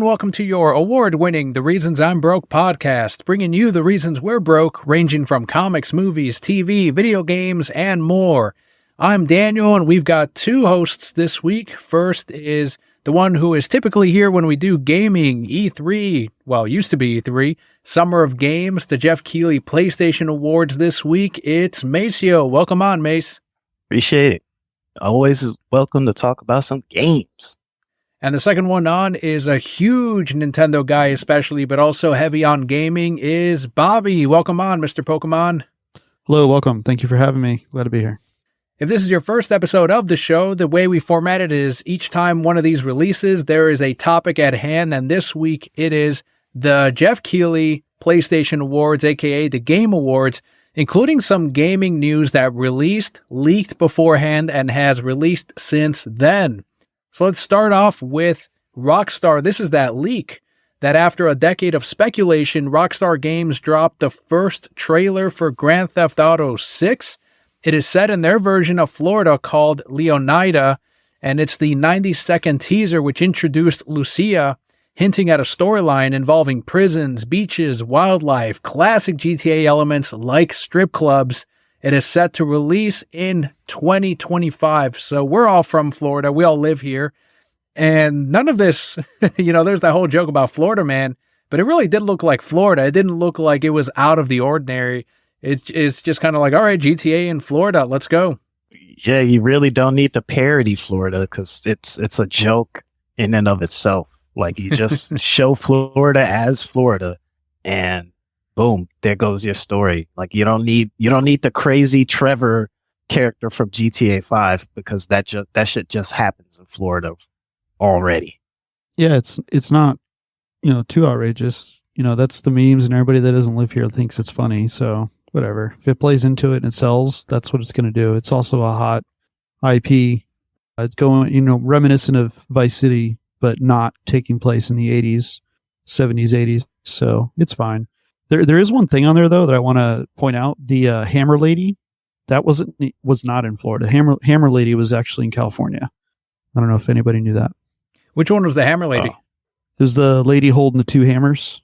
welcome to your award-winning The Reasons I'm Broke podcast, bringing you the reasons we're broke, ranging from comics, movies, TV, video games, and more. I'm Daniel, and we've got two hosts this week. First is the one who is typically here when we do gaming, E3, well, used to be E3, Summer of Games, the Geoff Keighley PlayStation Awards this week. It's Macio. Welcome on, Mace. Appreciate it. Always welcome to talk about some games. And the second one on is a huge Nintendo guy especially, but also heavy on gaming, is Bobby. Welcome on, Mr. Pokemon. Hello, welcome. Thank you for having me. Glad to be here. If this is your first episode of the show, the way we format it is each time one of these releases, there is a topic at hand, and this week it is the Geoff Keighley PlayStation Awards, aka the Game Awards, including some gaming news that released, leaked beforehand, and has released since then. So let's start off with Rockstar. This is that leak that after a decade of speculation, Rockstar Games dropped the first trailer for Grand Theft Auto 6. It is set in their version of Florida called Leonida, and it's the 90-second teaser which introduced Lucia, hinting at a storyline involving prisons, beaches, wildlife, classic GTA elements like strip clubs. It is set to release in 2025. So we're all from Florida. We all live here. And none of this, there's that whole joke about Florida, man. But it really did look like Florida. It didn't look like it was out of the ordinary. It's just kind of like, all right, GTA in Florida, let's go. Yeah, you really don't need to parody Florida because it's a joke in and of itself. Like, you just show Florida as Florida and boom, there goes your story. Like, you don't need the crazy Trevor character from GTA 5 because that shit just happens in Florida already. Yeah, it's not, too outrageous. That's the memes, and everybody that doesn't live here thinks it's funny. So whatever. If it plays into it and it sells, that's what it's going to do. It's also a hot IP. It's going, reminiscent of Vice City, but not taking place in the 80s, 70s, 80s. So it's fine. There is one thing on there, though, that I want to point out. The Hammer Lady, that was not in Florida. Hammer Lady was actually in California. I don't know if anybody knew that. Which one was the Hammer Lady? There's the lady holding the two hammers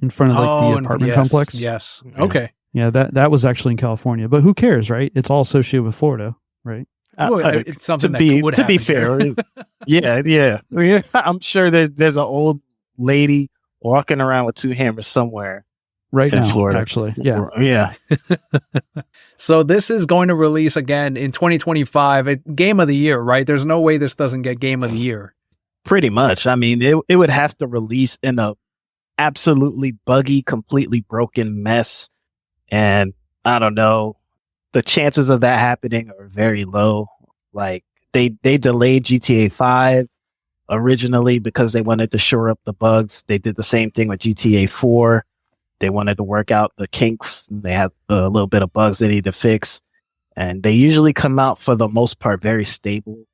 in front of the apartment complex. Yes. Okay. Yeah, that was actually in California. But who cares, right? It's all associated with Florida, right? It's something to be fair. Yeah. I'm sure there's an old lady walking around with two hammers somewhere. Right in now, Florida, actually. Yeah. Yeah. So this is going to release again in 2025. Game of the year, right? There's no way this doesn't get Game of the Year. Pretty much. I mean, it would have to release in a absolutely buggy, completely broken mess. And I don't know, the chances of that happening are very low. Like, they delayed GTA 5 originally because they wanted to shore up the bugs. They did the same thing with GTA 4. They wanted to work out the kinks. They had a little bit of bugs they need to fix. And they usually come out, for the most part, very stable.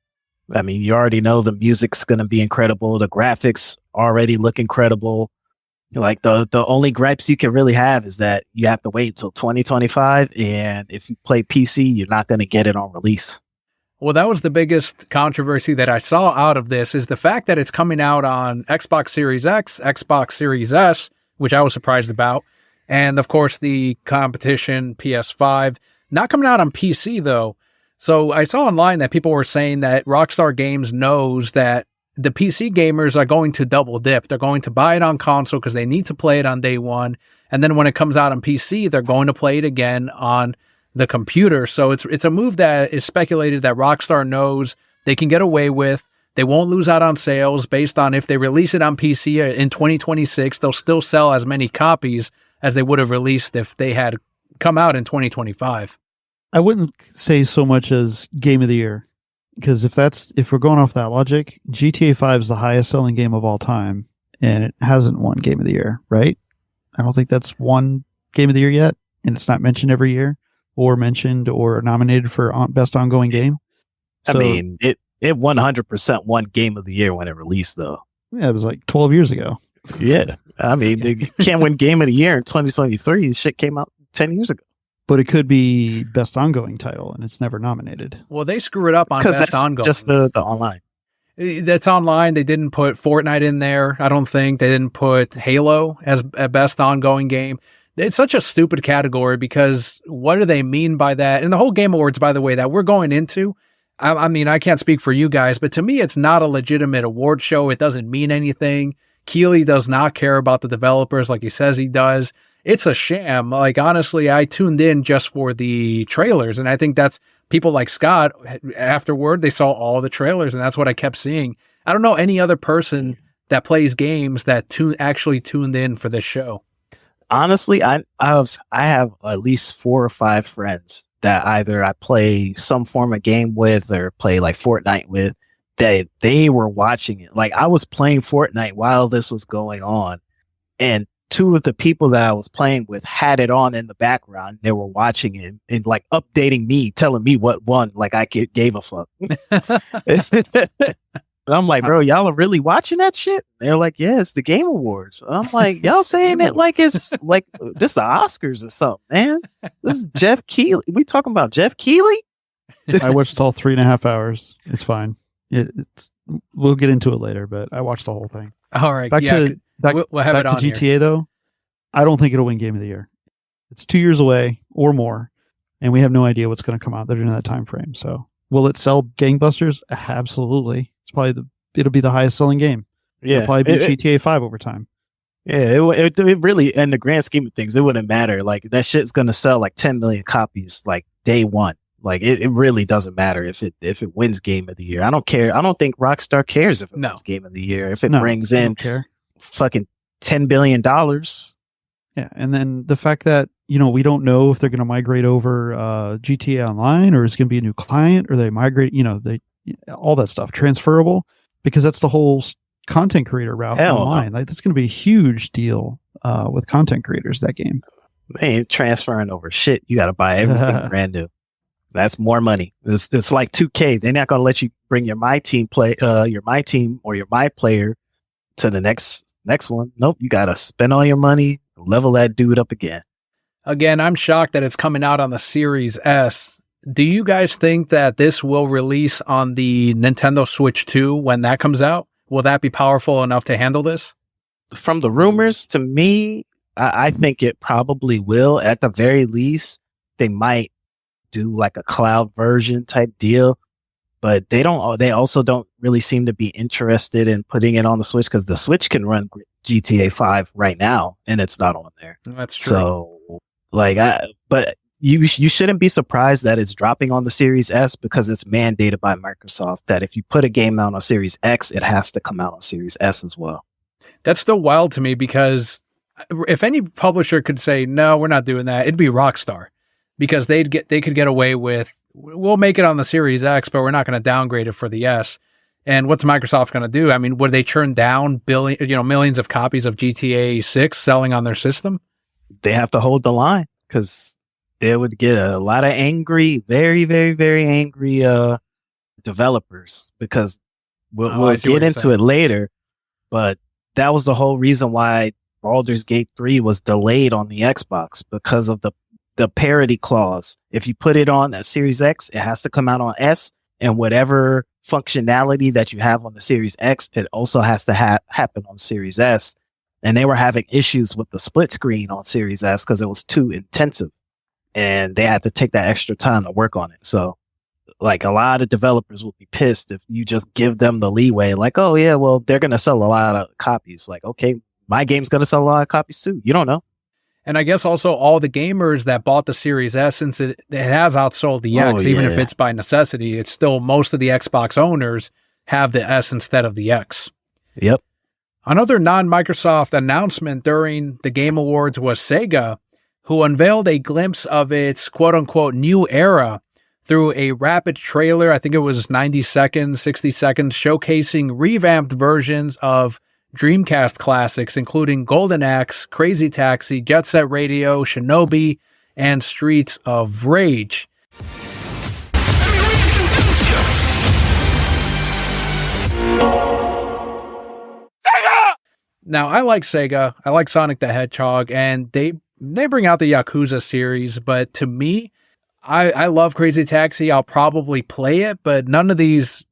I mean, you already know the music's going to be incredible. The graphics already look incredible. Like, the only gripes you can really have is that you have to wait till 2025. And if you play PC, you're not going to get it on release. Well, that was the biggest controversy that I saw out of this, is the fact that it's coming out on Xbox Series X, Xbox Series S, which I was surprised about. And, of course, the competition, PS5. Not coming out on PC, though. So I saw online that people were saying that Rockstar Games knows that the PC gamers are going to double dip. They're going to buy it on console because they need to play it on day one. And then when it comes out on PC, they're going to play it again on the computer. So it's a move that is speculated that Rockstar knows they can get away with. They won't lose out on sales based on if they release it on PC in 2026, they'll still sell as many copies as they would have released if they had come out in 2025. I wouldn't say so much as Game of the Year, because if we're going off that logic, GTA 5 is the highest selling game of all time, and it hasn't won Game of the Year, right? I don't think that's won Game of the Year yet, and it's not mentioned every year, or mentioned or nominated for Best Ongoing Game. So, I mean, it 100% won Game of the Year when it released, though. Yeah, it was like 12 years ago. Yeah. I mean, they can't win Game of the Year in 2023. This shit came out 10 years ago. But it could be Best Ongoing Title, and it's never nominated. Well, they screw it up on Best that's Ongoing. Just the online. That's online. They didn't put Fortnite in there. I don't think they didn't put Halo as a best ongoing game. It's such a stupid category because what do they mean by that? And the whole Game Awards, by the way, that we're going into, I mean, I can't speak for you guys, but to me, it's not a legitimate award show. It doesn't mean anything. Keighley does not care about the developers like he says he does. It's a sham. Like, honestly, I tuned in just for the trailers, and I think that's people like Scott, afterward, they saw all the trailers, and that's what I kept seeing. I don't know any other person that plays games that actually tuned in for this show. Honestly, I have at least 4 or 5 friends that either I play some form of game with or play like Fortnite with, that they were watching it. Like, I was playing Fortnite while this was going on, and 2 of the people that I was playing with had it on in the background. They were watching it and like updating me, telling me what won. Like, I gave a fuck. And I'm like, bro, y'all are really watching that shit? They're like, yeah, it's the Game Awards. I'm like, y'all saying it like it's like this the Oscars or something, man. This is Geoff Keighley. We talking about Geoff Keighley? I watched all 3.5 hours. It's fine. We'll get into it later, but I watched the whole thing. All right. Back to GTA, here. though. I don't think it'll win Game of the Year. It's 2 years away or more, and we have no idea what's going to come out there in that time frame. So, will it sell gangbusters? Absolutely. It'll be the highest selling game. Yeah, it'll probably be GTA 5 over time. Yeah, it really, in the grand scheme of things, it wouldn't matter. Like, that shit's going to sell like 10 million copies like day one. Like, it really doesn't matter if it wins Game of the Year. I don't care. I don't think Rockstar cares if it wins Game of the Year. If it brings in fucking $10 billion. Yeah, and then the fact that, we don't know if they're going to migrate over GTA Online, or it's going to be a new client, or they migrate, all that stuff, transferable, because that's the whole content creator route online. Like, that's going to be a huge deal with content creators, that game. They ain't transferring over shit. You got to buy everything brand new. That's more money. It's like 2K. They're not going to let you bring your My Team or your My Player to the next one. Nope. You got to spend all your money, level that dude up again. Again, I'm shocked that it's coming out on the Series S. Do you guys think that this will release on the Nintendo Switch 2 when that comes out? Will that be powerful enough to handle this? From the rumors, to me, I think it probably will. At the very least, they might do like a cloud version type deal, but they also don't really seem to be interested in putting it on the Switch, because the Switch can run GTA 5 right now and it's not on there. That's true. So, but you shouldn't be surprised that it's dropping on the Series S, because it's mandated by Microsoft that if you put a game out on Series X, it has to come out on Series S as well. That's still wild to me, because if any publisher could say, no, we're not doing that, it'd be Rockstar, because they could get away with, we'll make it on the Series X, but we're not going to downgrade it for the S. And what's Microsoft going to do? I mean, would they churn down millions of copies of GTA 6 selling on their system? They have to hold the line, because they would get a lot of angry, very, very, very angry developers, because we'll get into it later. But that was the whole reason why Baldur's Gate 3 was delayed on the Xbox, because of the parity clause. If you put it on a Series X, it has to come out on S, and whatever functionality that you have on the Series X, it also has to happen on Series S. And they were having issues with the split screen on Series S because it was too intensive, and they had to take that extra time to work on it. So, like, a lot of developers will be pissed if you just give them the leeway, like, oh yeah, well, they're going to sell a lot of copies. Like, okay, my game's going to sell a lot of copies too. You don't know. And I guess also all the gamers that bought the Series S, since it has outsold the X, even if it's by necessity, it's still most of the Xbox owners have the S instead of the X. Yep. Another non-Microsoft announcement during the Game Awards was Sega, who unveiled a glimpse of its quote-unquote new era through a rapid trailer. I think it was 90 seconds, 60 seconds, showcasing revamped versions of Dreamcast classics, including Golden Axe, Crazy Taxi, Jet Set Radio, Shinobi, and Streets of Rage. Now, I like Sega. I like Sonic the Hedgehog, and they bring out the Yakuza series, but to me, I love Crazy Taxi. I'll probably play it, but none of these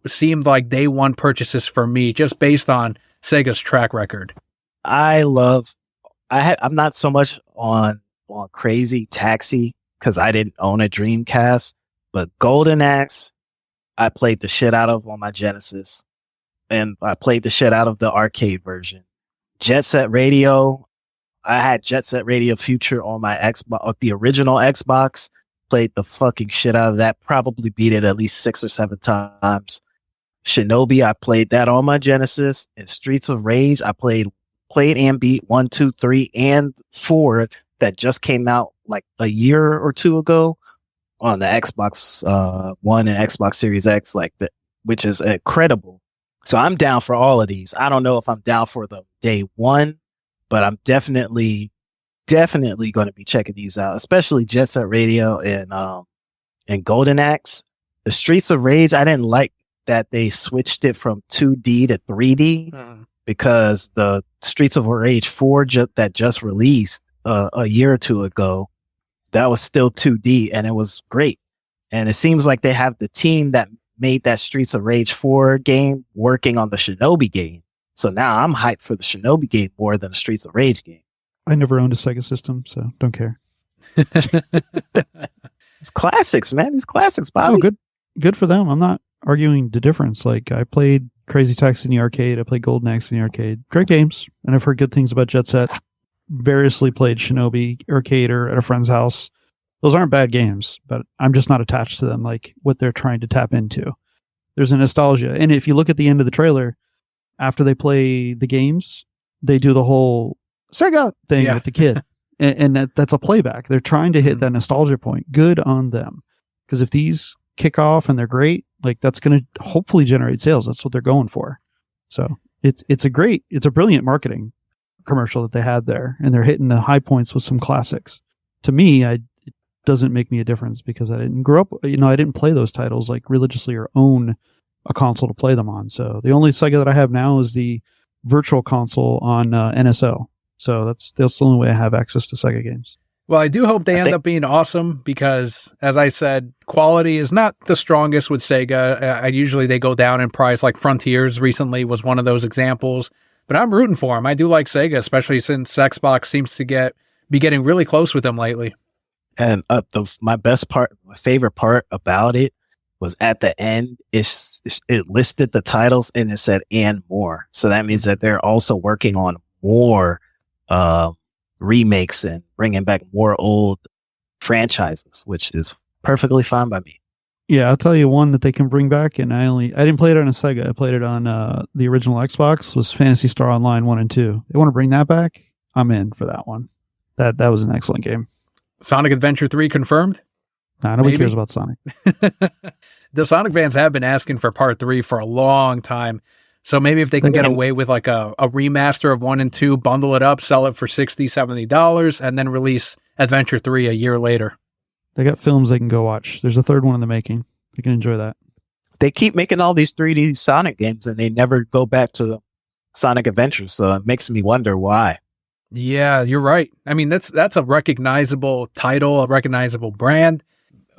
seemed like day one purchases for me, just based on Sega's track record. I'm not so much on Crazy Taxi because I didn't own a Dreamcast, but Golden Axe, I played the shit out of on my Genesis, and I played the shit out of the arcade version. Jet Set Radio, I had Jet Set Radio Future on my Xbox, the original Xbox. Played the fucking shit out of that. Probably beat it at least 6 or 7 times. Shinobi, I played that on my Genesis. And Streets of Rage, I played and beat 1, 2, 3, and 4 that just came out like a year or two ago on the Xbox One and Xbox Series X, like that, which is incredible. So I'm down for all of these. I don't know if I'm down for the day one, but I'm definitely going to be checking these out, especially Jet Set Radio and Golden Axe. The Streets of Rage, I didn't like that they switched it from 2D to 3D because the Streets of Rage 4 that just released a year or two ago, that was still 2D and it was great. And it seems like they have the team that made that Streets of Rage 4 game working on the Shinobi game. So now I'm hyped for the Shinobi game more than the Streets of Rage game. I never owned a Sega system, so don't care. It's classics, man. These classics, Bobby. Oh, good for them. I'm not arguing the difference. Like, I played Crazy Taxi in the arcade. I played Golden Axe in the arcade. Great games. And I've heard good things about Jet Set. Variously played Shinobi arcade or at a friend's house. Those aren't bad games, but I'm just not attached to them, like what they're trying to tap into. There's a nostalgia. And if you look at the end of the trailer, after they play the games, they do the whole Sega thing with the kid. And that's a playback. They're trying to hit that nostalgia point. Good on them. Because if these kick off and they're great, like that's going to hopefully generate sales. That's what they're going for. So it's a brilliant marketing commercial that they had there. And they're hitting the high points with some classics. To me, it doesn't make me a difference because I didn't grow up, I didn't play those titles like religiously or own a console to play them on. So the only Sega that I have now is the virtual console on NSO. So that's the only way I have access to Sega games. Well, I do hope they end up being awesome because, as I said, quality is not the strongest with Sega. Usually they go down in price, like Frontiers recently was one of those examples. But I'm rooting for them. I do like Sega, especially since Xbox seems to be getting really close with them lately. And my favorite part about it was at the end, it listed the titles and it said "and more." So that means that they're also working on more remakes and bringing back more old franchises, which is perfectly fine by me. Yeah, I'll tell you one that they can bring back, and I didn't play it on a Sega. I played it on the original Xbox. Was Phantasy Star Online 1 and 2. They want to bring that back? I'm in for that one. That was an excellent game. Sonic Adventure 3 confirmed? Nah, nobody cares about Sonic. The Sonic fans have been asking for Part 3 for a long time. So maybe if they can get away with like a remaster of 1 and 2, bundle it up, sell it for $60, $70, and then release Adventure 3 a year later. They got films they can go watch. There's a third one in the making. They can enjoy that. They keep making all these 3D Sonic games and they never go back to Sonic Adventure. So it makes me wonder why. Yeah, you're right. I mean, that's a recognizable title, a recognizable brand.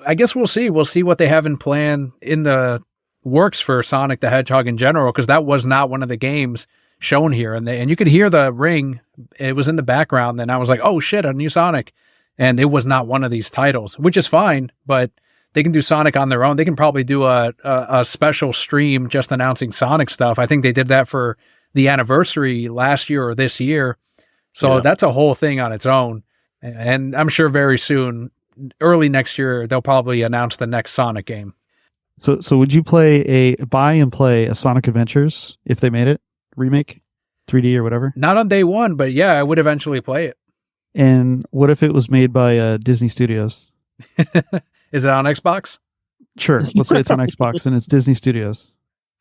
I guess we'll see. We'll see what they have in plan in the works for Sonic the Hedgehog in general, because that was not one of the games shown here. And you could hear the ring. It was in the background. And I was like, oh shit, a new Sonic. And it was not one of these titles, which is fine, but they can do Sonic on their own. They can probably do a special stream just announcing Sonic stuff. I think they did that for the anniversary last year or this year. So that's a whole thing on its own. And I'm sure very soon, early next year, they'll probably announce the next Sonic game. So would you buy and play a Sonic Adventures if they made it? Remake? 3D or whatever? Not on day one, but yeah, I would eventually play it. And what if it was made by Disney Studios? Is it on Xbox? Sure. Let's say it's on Xbox and it's Disney Studios.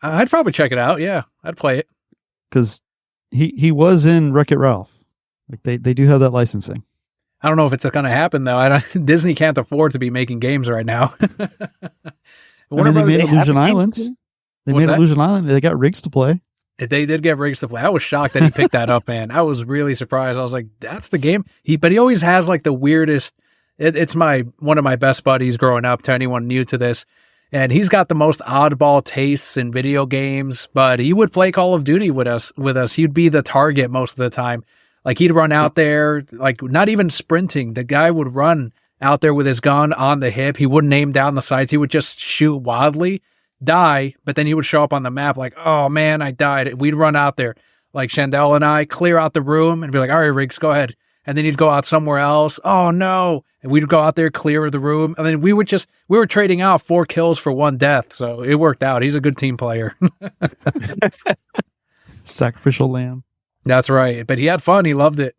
I'd probably check it out. Yeah, I'd play it. Because he was in Wreck-It Ralph. Like they do have that licensing. I don't know if it's going to happen though. Disney can't afford to be making games right now. They made Illusion Island. Illusion Island. They got rigs to play. They did get rigs to play. I was shocked that he picked that up, man. I was really surprised. I was like, that's the game. But he always has like the weirdest It's one of my best buddies growing up, to anyone new to this. And he's got the most oddball tastes in video games, but he would play Call of Duty with us. He'd be the target most of the time. Like, he'd run out there, like, not even sprinting. The guy would run out there with his gun on the hip. He wouldn't aim down the sights. He would just shoot wildly, die, but then he would show up on the map like, oh man, I died. We'd run out there, like Chandel and I, clear out the room and be like, all right, Riggs, go ahead. And then he'd go out somewhere else. Oh no. And we'd go out there, clear the room. And then we were trading out 4 kills for 1 death. So it worked out. He's a good team player. Sacrificial lamb. That's right. But he had fun. He loved it.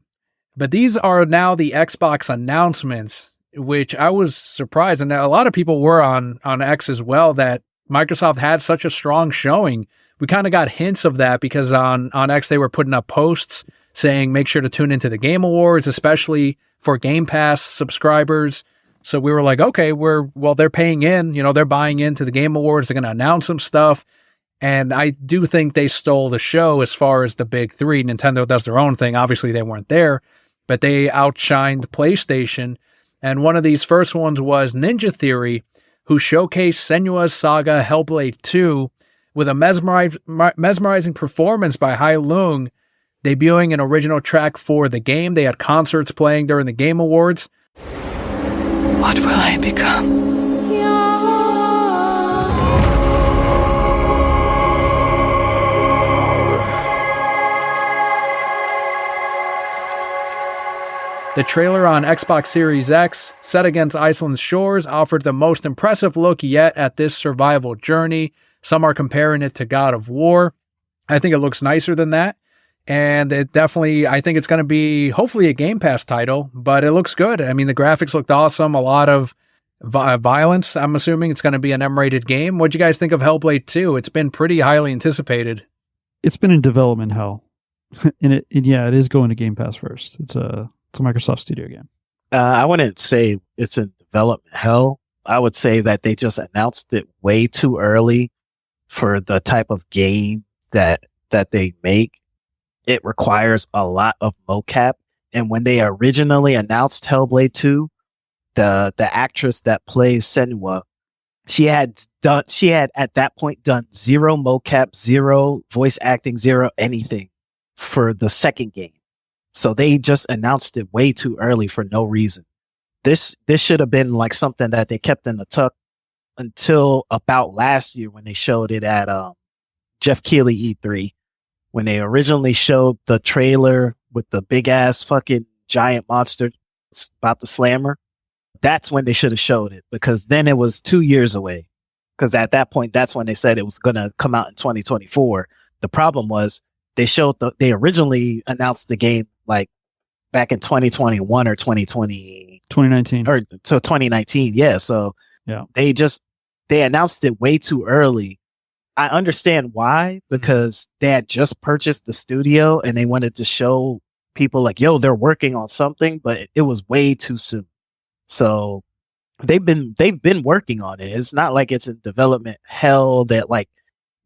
But these are now the Xbox announcements, which I was surprised. And a lot of people were on X as well, that Microsoft had such a strong showing. We kind of got hints of that because on X, they were putting up posts saying, make sure to tune into the Game Awards, especially for Game Pass subscribers. So we were like, okay, they're paying in, they're buying into the Game Awards. They're going to announce some stuff. And I do think they stole the show as far as the big three. Nintendo does their own thing. Obviously, they weren't there, but they outshined PlayStation. And one of these first ones was Ninja Theory, who showcased Senua's Saga Hellblade II with a mesmerizing performance by Hai Lung, debuting an original track for the game. They had concerts playing during the Game Awards. What will I become? The trailer on Xbox Series X, set against Iceland's shores, offered the most impressive look yet at this survival journey. Some are comparing it to God of War. I think it looks nicer than that. And I think it's going to be hopefully a Game Pass title, but it looks good. I mean, the graphics looked awesome. A lot of violence. I'm assuming it's going to be an M-rated game. What'd you guys think of Hellblade 2? It's been pretty highly anticipated. It's been in development hell. It is going to Game Pass first. It's a Microsoft Studio game. I wouldn't say it's in development hell. I would say that they just announced it way too early for the type of game that they make. It requires a lot of mocap. And when they originally announced Hellblade 2, the actress that plays Senua, she had at that point done 0 mocap, 0 voice acting, 0 anything for the second game. So they just announced it way too early for no reason. This should have been like something that they kept in the tuck until about last year when they showed it at Geoff Keighley E3. When they originally showed the trailer with the big ass fucking giant monster about to slam her, that's when they should have showed it, because then it was 2 years away. Because at that point, that's when they said it was going to come out in 2024. The problem was they originally announced the game like back in 2021 or 2019. Or so 2019. Yeah. So yeah, they announced it way too early. I understand why, because they had just purchased the studio and they wanted to show people like, yo, they're working on something, but it was way too soon. So they've been working on it. It's not like it's in development hell that like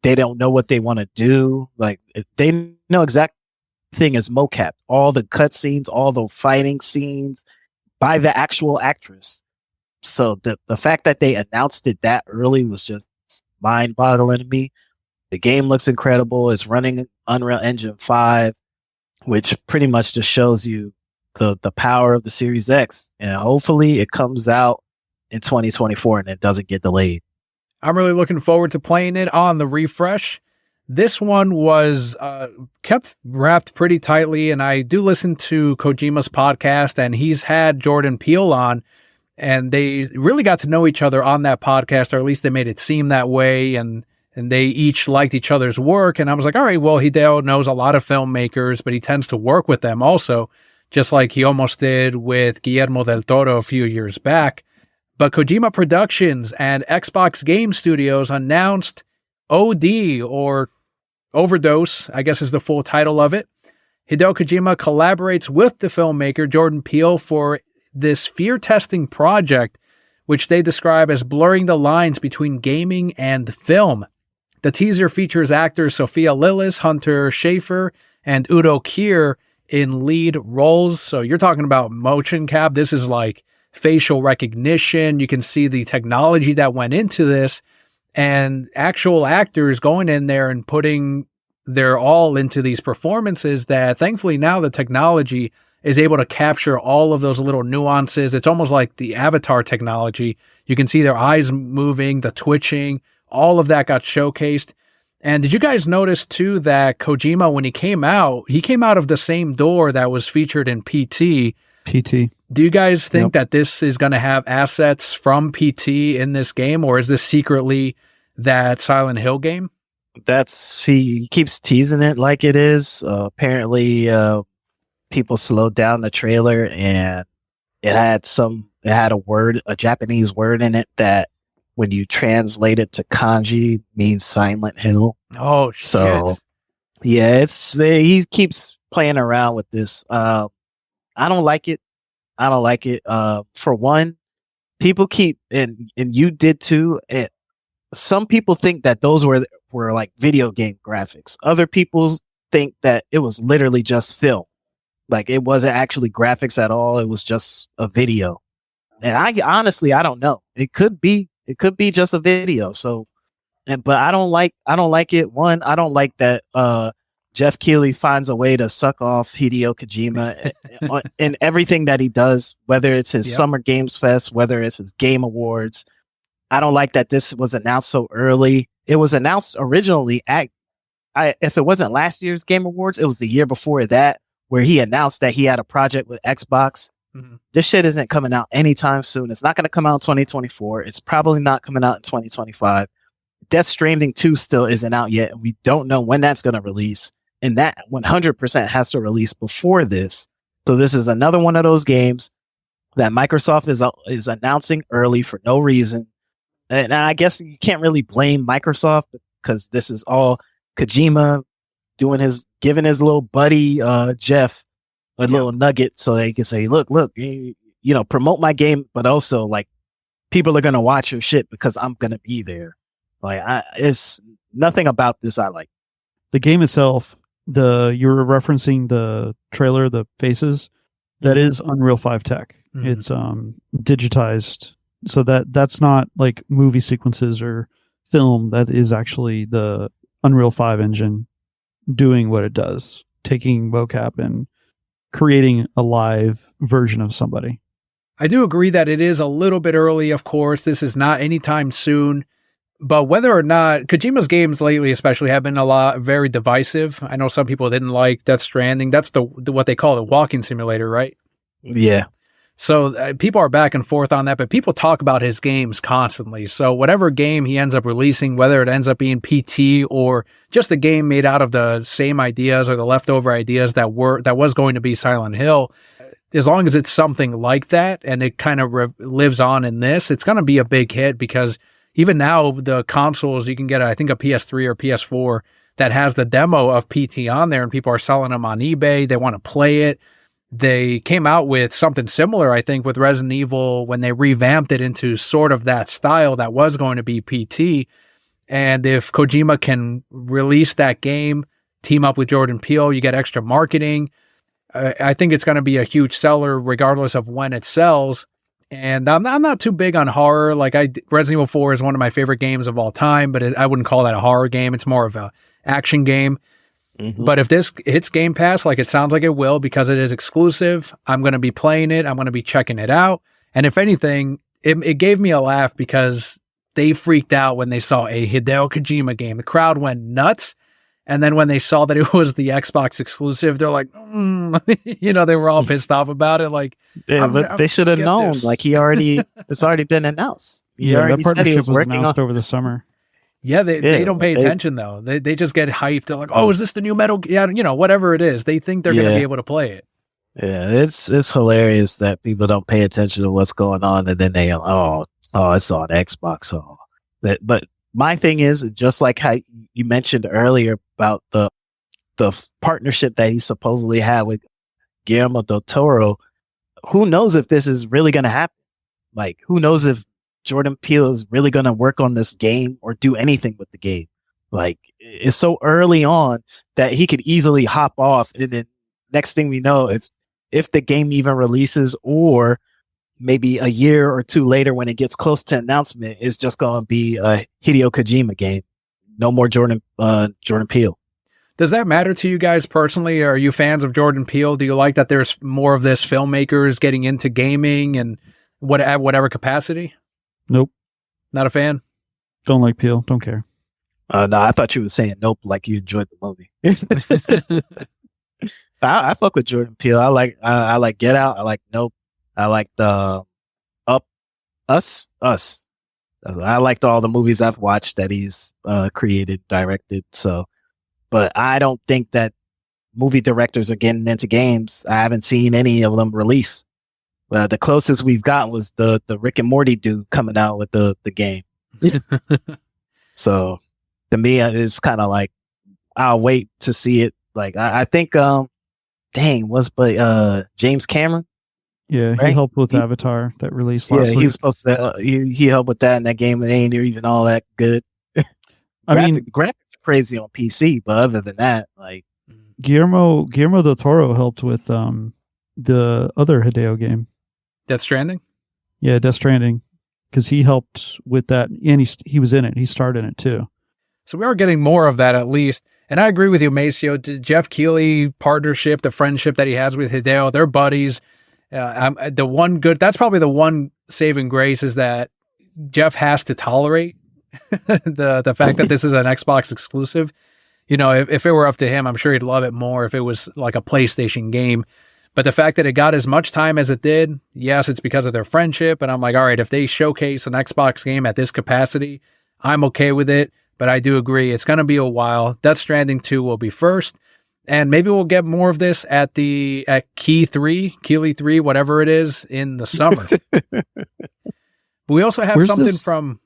they don't know what they want to do. Like they know exact thing is mocap, all the cutscenes, all the fighting scenes by the actual actress. So the fact that they announced it that early was just mind-boggling to me. The game looks incredible. It's running Unreal Engine 5, which pretty much just shows you the power of the Series X. And hopefully it comes out in 2024 and it doesn't get delayed. I'm really looking forward to playing it on the refresh. This one was kept wrapped pretty tightly, and I do listen to Kojima's podcast, and he's had Jordan Peele on, and they really got to know each other on that podcast, or at least they made it seem that way, and they each liked each other's work, and I was like, all right, well, Hideo knows a lot of filmmakers, but he tends to work with them also, just like he almost did with Guillermo del Toro a few years back. But Kojima Productions and Xbox Game Studios announced OD, or Overdose, I guess is the full title of it. Hideo Kojima collaborates with the filmmaker Jordan Peele for this fear-testing project, which they describe as blurring the lines between gaming and film. The teaser features actors Sophia Lillis, Hunter Schafer, and Udo Kier in lead roles. So you're talking about motion cap. This is like facial recognition. You can see the technology that went into this, and actual actors going in there and putting their all into these performances that thankfully now the technology is able to capture all of those little nuances. It's almost like the Avatar technology. You can see their eyes moving, the twitching, all of that got showcased. And did you guys notice too that Kojima, when he came out of the same door that was featured in PT. Do you guys think that this is going to have assets from PT in this game, or is this secretly that Silent Hill game? He keeps teasing it like it is. Apparently, people slowed down the trailer and it had a Japanese word in it that when you translate it to kanji means Silent Hill. Oh, shit. So yeah, he keeps playing around with this. I don't like it. For one, people keep, and you did too, and some people think that those were like video game graphics. Other people think that it was literally just film. Like it wasn't actually graphics at all. It was just a video. And I don't know. It could be just a video. So, but I don't like it. One, I don't like that, Geoff Keighley finds a way to suck off Hideo Kojima in everything that he does, whether it's his Summer Games Fest, whether it's his Game Awards. I don't like that this was announced so early. It was announced originally if it wasn't last year's Game Awards, it was the year before that, where he announced that he had a project with Xbox. Mm-hmm. This shit isn't coming out anytime soon. It's not going to come out in 2024. It's probably not coming out in 2025. Death Stranding 2 still isn't out yet. And we don't know when that's going to release. And that 100% has to release before this. So this is another one of those games that Microsoft is announcing early for no reason. And I guess you can't really blame Microsoft because this is all Kojima giving his little buddy, Jeff, a little nugget so they can say, look, promote my game, but also like people are going to watch your shit because I'm going to be there. Like it's nothing about this I like. The game itself, you were referencing the trailer, the faces, that is Unreal 5 tech. Mm-hmm. It's digitized. So that's not like movie sequences or film. That is actually the Unreal 5 engine doing what it does, taking mocap and creating a live version of somebody. I do agree that it is a little bit early, of course. This is not anytime soon. But whether or not Kojima's games lately, especially, have been very divisive. I know some people didn't like Death Stranding. That's the what they call the walking simulator, right? Yeah. So people are back and forth on that, but people talk about his games constantly. So whatever game he ends up releasing, whether it ends up being PT or just a game made out of the same ideas or the leftover ideas that was going to be Silent Hill, as long as it's something like that and it kind of lives on in this, it's going to be a big hit because even now, the consoles, you can get, I think, a PS3 or PS4 that has the demo of PT on there, and people are selling them on eBay. They want to play it. They came out with something similar, I think, with Resident Evil when they revamped it into sort of that style that was going to be PT. And if Kojima can release that game, team up with Jordan Peele, you get extra marketing. I think it's going to be a huge seller regardless of when it sells. And I'm not too big on horror. Like Resident Evil 4 is one of my favorite games of all time, but I wouldn't call that a horror game. It's more of a action game. Mm-hmm. But if this hits Game Pass, like it sounds like it will, because it is exclusive, I'm going to be playing it. I'm going to be checking it out. And if anything, it gave me a laugh because they freaked out when they saw a Hideo Kojima game. The crowd went nuts. And then when they saw that it was the Xbox exclusive, they're like, they were all pissed off about it. Like, yeah, but they should have known. This. Like it's already been announced. That partnership was announced over the summer. Yeah, they don't pay attention though. They just get hyped. They're like, oh, is this the new Metal? Yeah, whatever it is. They think they're going to be able to play it. Yeah, it's hilarious that people don't pay attention to what's going on, and then they it's on Xbox. But my thing is, just like how you mentioned earlier about the partnership that he supposedly had with Guillermo del Toro, who knows if this is really going to happen? Like, who knows if Jordan Peele is really going to work on this game or do anything with the game? Like, it's so early on that he could easily hop off, and then next thing we know, if the game even releases or maybe a year or two later when it gets close to announcement, it's just going to be a Hideo Kojima game. No more Jordan Peele. Does that matter to you guys personally? Are you fans of Jordan Peele? Do you like that there's more of this filmmakers getting into gaming and at whatever capacity? Nope. Not a fan? Don't like Peele. Don't care. No, I thought you were saying nope, like you enjoyed the movie. I fuck with Jordan Peele. I like Get Out. I like Nope. I like the Us. I liked all the movies I've watched that he's created, directed. So, but I don't think that movie directors are getting into games. I haven't seen any of them release. The closest we've got was the Rick and Morty dude coming out with the game. So, to me, it's kind of like I'll wait to see it. Like I think, James Cameron? Yeah, right? he helped with Avatar that released last week. He was supposed to. He helped with that in that game. It ain't even all that good. Graphics are crazy on PC, but other than that, like Guillermo del Toro helped with the other Hideo game, Death Stranding. Yeah, Death Stranding, because he helped with that, and he was in it. He starred in it too. So we are getting more of that at least. And I agree with you, Macio. Geoff Keighley partnership, the friendship that he has with Hideo, they're buddies. That's probably the one saving grace is that Geoff has to tolerate the fact that this is an Xbox exclusive. You know, if it were up to him, I'm sure he'd love it more if it was like a PlayStation game. But the fact that it got as much time as it did, yes, it's because of their friendship. And I'm like, all right, if they showcase an Xbox game at this capacity, I'm okay with it. But I do agree, it's going to be a while. Death Stranding 2 will be first. And maybe we'll get more of this at Keighley 3, whatever it is, in the summer. But we also have something from...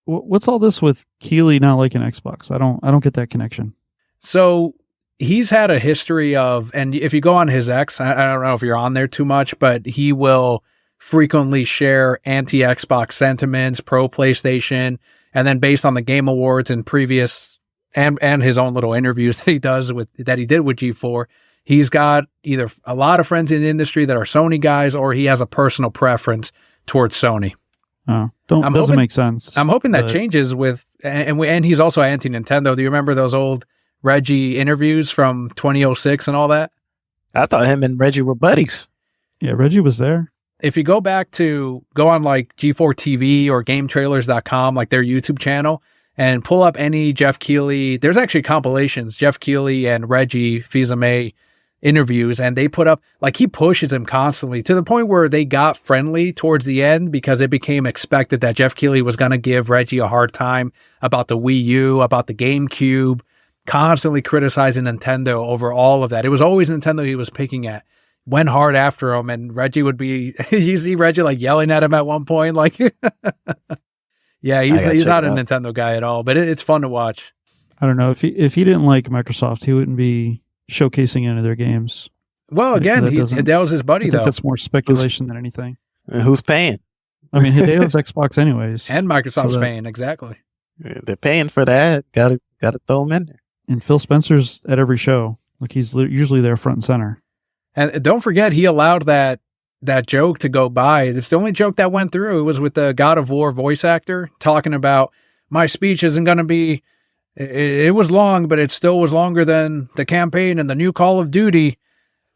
What's all this with Keighley not liking Xbox? I don't get that connection. So he's had a history of, and if you go on his X, I don't know if you're on there too much, but he will frequently share anti-Xbox sentiments, pro PlayStation, and then based on the Game Awards and previous and his own little interviews that he did with G4, he's got either a lot of friends in the industry that are Sony guys, or he has a personal preference towards Sony. Oh, doesn't make sense. I'm hoping that changes with, and he's also anti-Nintendo. Do you remember those old Reggie interviews from 2006 and all that? I thought him and Reggie were buddies. Yeah, Reggie was there. If you go on like G4 TV or GameTrailers.com, like their YouTube channel, and pull up any Geoff Keighley, there's actually compilations, Geoff Keighley and Reggie Fils-Aimé interviews, and they put up, like, he pushes him constantly to the point where they got friendly towards the end because it became expected that Geoff Keighley was going to give Reggie a hard time about the Wii U, about the GameCube, constantly criticizing Nintendo over all of that. It was always Nintendo he was picking at. Went hard after him, and Reggie would be, you see Reggie like yelling at him at one point, like, yeah, he's not a Nintendo guy at all, but it's fun to watch. I don't know, if he didn't like Microsoft, he wouldn't be showcasing any of their games. Well, again, that was his buddy, though. That's more speculation than anything. Who's paying? I mean, Hideo's Xbox anyways. And Microsoft's paying, exactly. They're paying for that. Gotta throw them in there. And Phil Spencer's at every show. Like, he's usually there front and center. And don't forget, he allowed that joke to go by. It's the only joke that went through. It was with the God of War voice actor talking about, my speech isn't going to be... It was long, but it still was longer than the campaign and the new Call of Duty.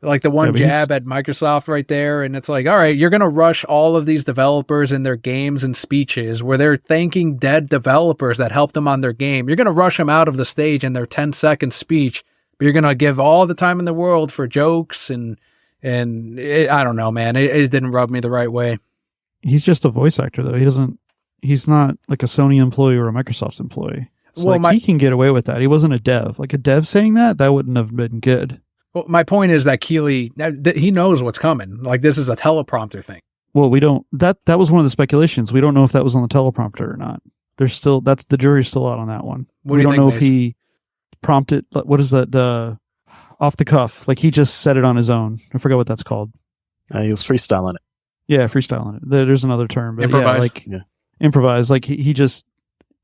Like the one jab at Microsoft right there. And it's like, all right, you're going to rush all of these developers in their games and speeches where they're thanking dead developers that helped them on their game. You're going to rush them out of the stage in their 10-second speech, but you're going to give all the time in the world for jokes and I don't know, man. It didn't rub me the right way. He's just a voice actor, though. He's not like a Sony employee or a Microsoft employee. So he can get away with that. He wasn't a dev. Like, a dev saying that wouldn't have been good. Well, my point is that Keighley, he knows what's coming. Like, this is a teleprompter thing. Well, we don't. That was one of the speculations. We don't know if that was on the teleprompter or not. The jury's still out on that one. We don't know if he prompted. What is that? Off the cuff. Like, he just said it on his own. I forgot what that's called. He was freestyling it. Yeah, freestyling it. There's another term. But improvise. Improvise. Like, he just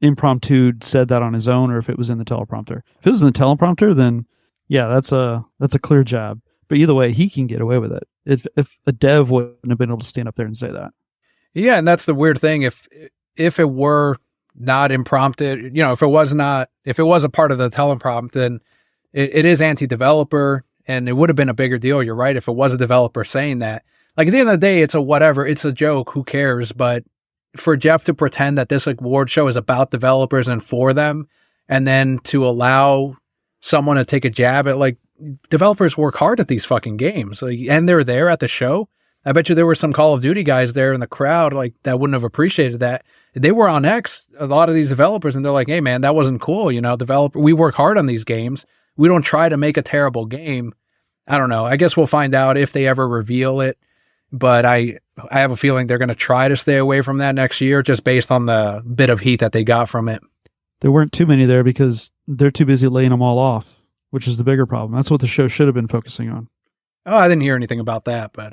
impromptu said that on his own, or if it was in the teleprompter. If it was in the teleprompter, then yeah, that's a clear jab. But either way, he can get away with it. If a dev wouldn't have been able to stand up there and say that. Yeah, and that's the weird thing. If it were not impromptu, if it was a part of the teleprompt, then it is anti-developer, and it would have been a bigger deal. You're right. If it was a developer saying that, like at the end of the day, it's a whatever. It's a joke. Who cares? But for Geoff to pretend that this award show is about developers and for them, and then to allow someone to take a jab at, like, developers work hard at these fucking games, and they're there at the show. I bet you there were some Call of Duty guys there in the crowd, like, that wouldn't have appreciated that. They were on X, a lot of these developers, and they're like, hey man, that wasn't cool. We work hard on these games. We don't try to make a terrible game. I don't know. I guess we'll find out if they ever reveal it, but I have a feeling they're going to try to stay away from that next year, just based on the bit of heat that they got from it. There weren't too many there because they're too busy laying them all off, which is the bigger problem. That's what the show should have been focusing on. Oh, I didn't hear anything about that, but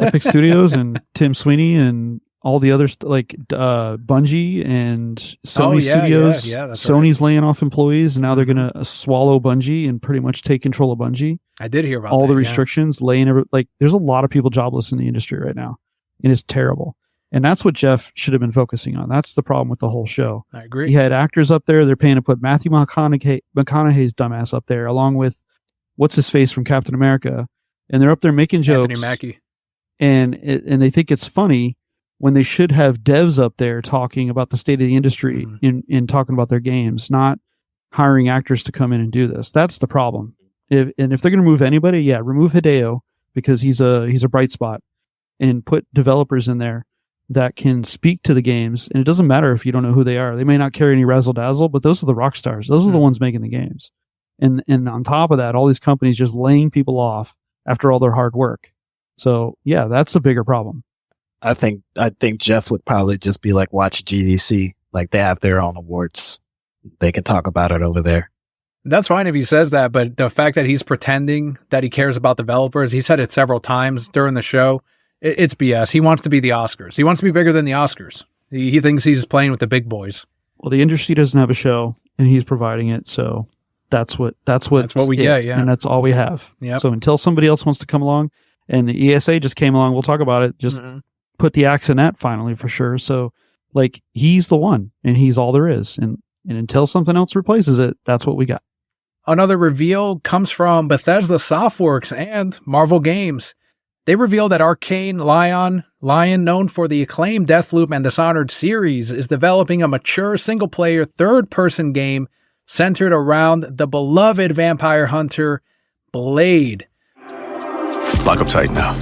Epic Studios and Tim Sweeney and all the others, like Bungie and Sony Studios. Yeah, that's Sony's laying off employees, and now they're going to swallow Bungie and pretty much take control of Bungie. I did hear about all that, the restrictions, there's a lot of people jobless in the industry right now, and it's terrible. And that's what Geoff should have been focusing on. That's the problem with the whole show. I agree. He had actors up there. They're paying to put Matthew McConaughey's dumbass up there, along with what's his face from Captain America, and they're up there making jokes. Anthony Mackie. And they think it's funny when they should have devs up there talking about the state of the industry in talking about their games, not hiring actors to come in and do this. That's the problem. If they're going to remove anybody, remove Hideo, because he's a bright spot, and put developers in there that can speak to the games. And it doesn't matter if you don't know who they are. They may not carry any razzle dazzle, but those are the rock stars. Those are the ones making the games. And on top of that, all these companies just laying people off after all their hard work. So yeah, that's the bigger problem. I think Geoff would probably just be like, watch GDC. Like, they have their own awards. They can talk about it over there. That's fine if he says that, but the fact that he's pretending that he cares about developers, he said it several times during the show, it's BS. He wants to be the Oscars. He wants to be bigger than the Oscars. He thinks he's playing with the big boys. Well, the industry doesn't have a show, and he's providing it, so that's what we get, yeah. And that's all we have. Yep. So until somebody else wants to come along, and the ESA just came along, we'll talk about it, just put the axe in that finally for sure. So, like, he's the one, and he's all there is. And until something else replaces it, that's what we got. Another reveal comes from Bethesda Softworks and Marvel Games. They revealed that Arkane Lyon, known for the acclaimed Deathloop and Dishonored series, is developing a mature single-player third-person game centered around the beloved vampire hunter, Blade. Lock up tight now.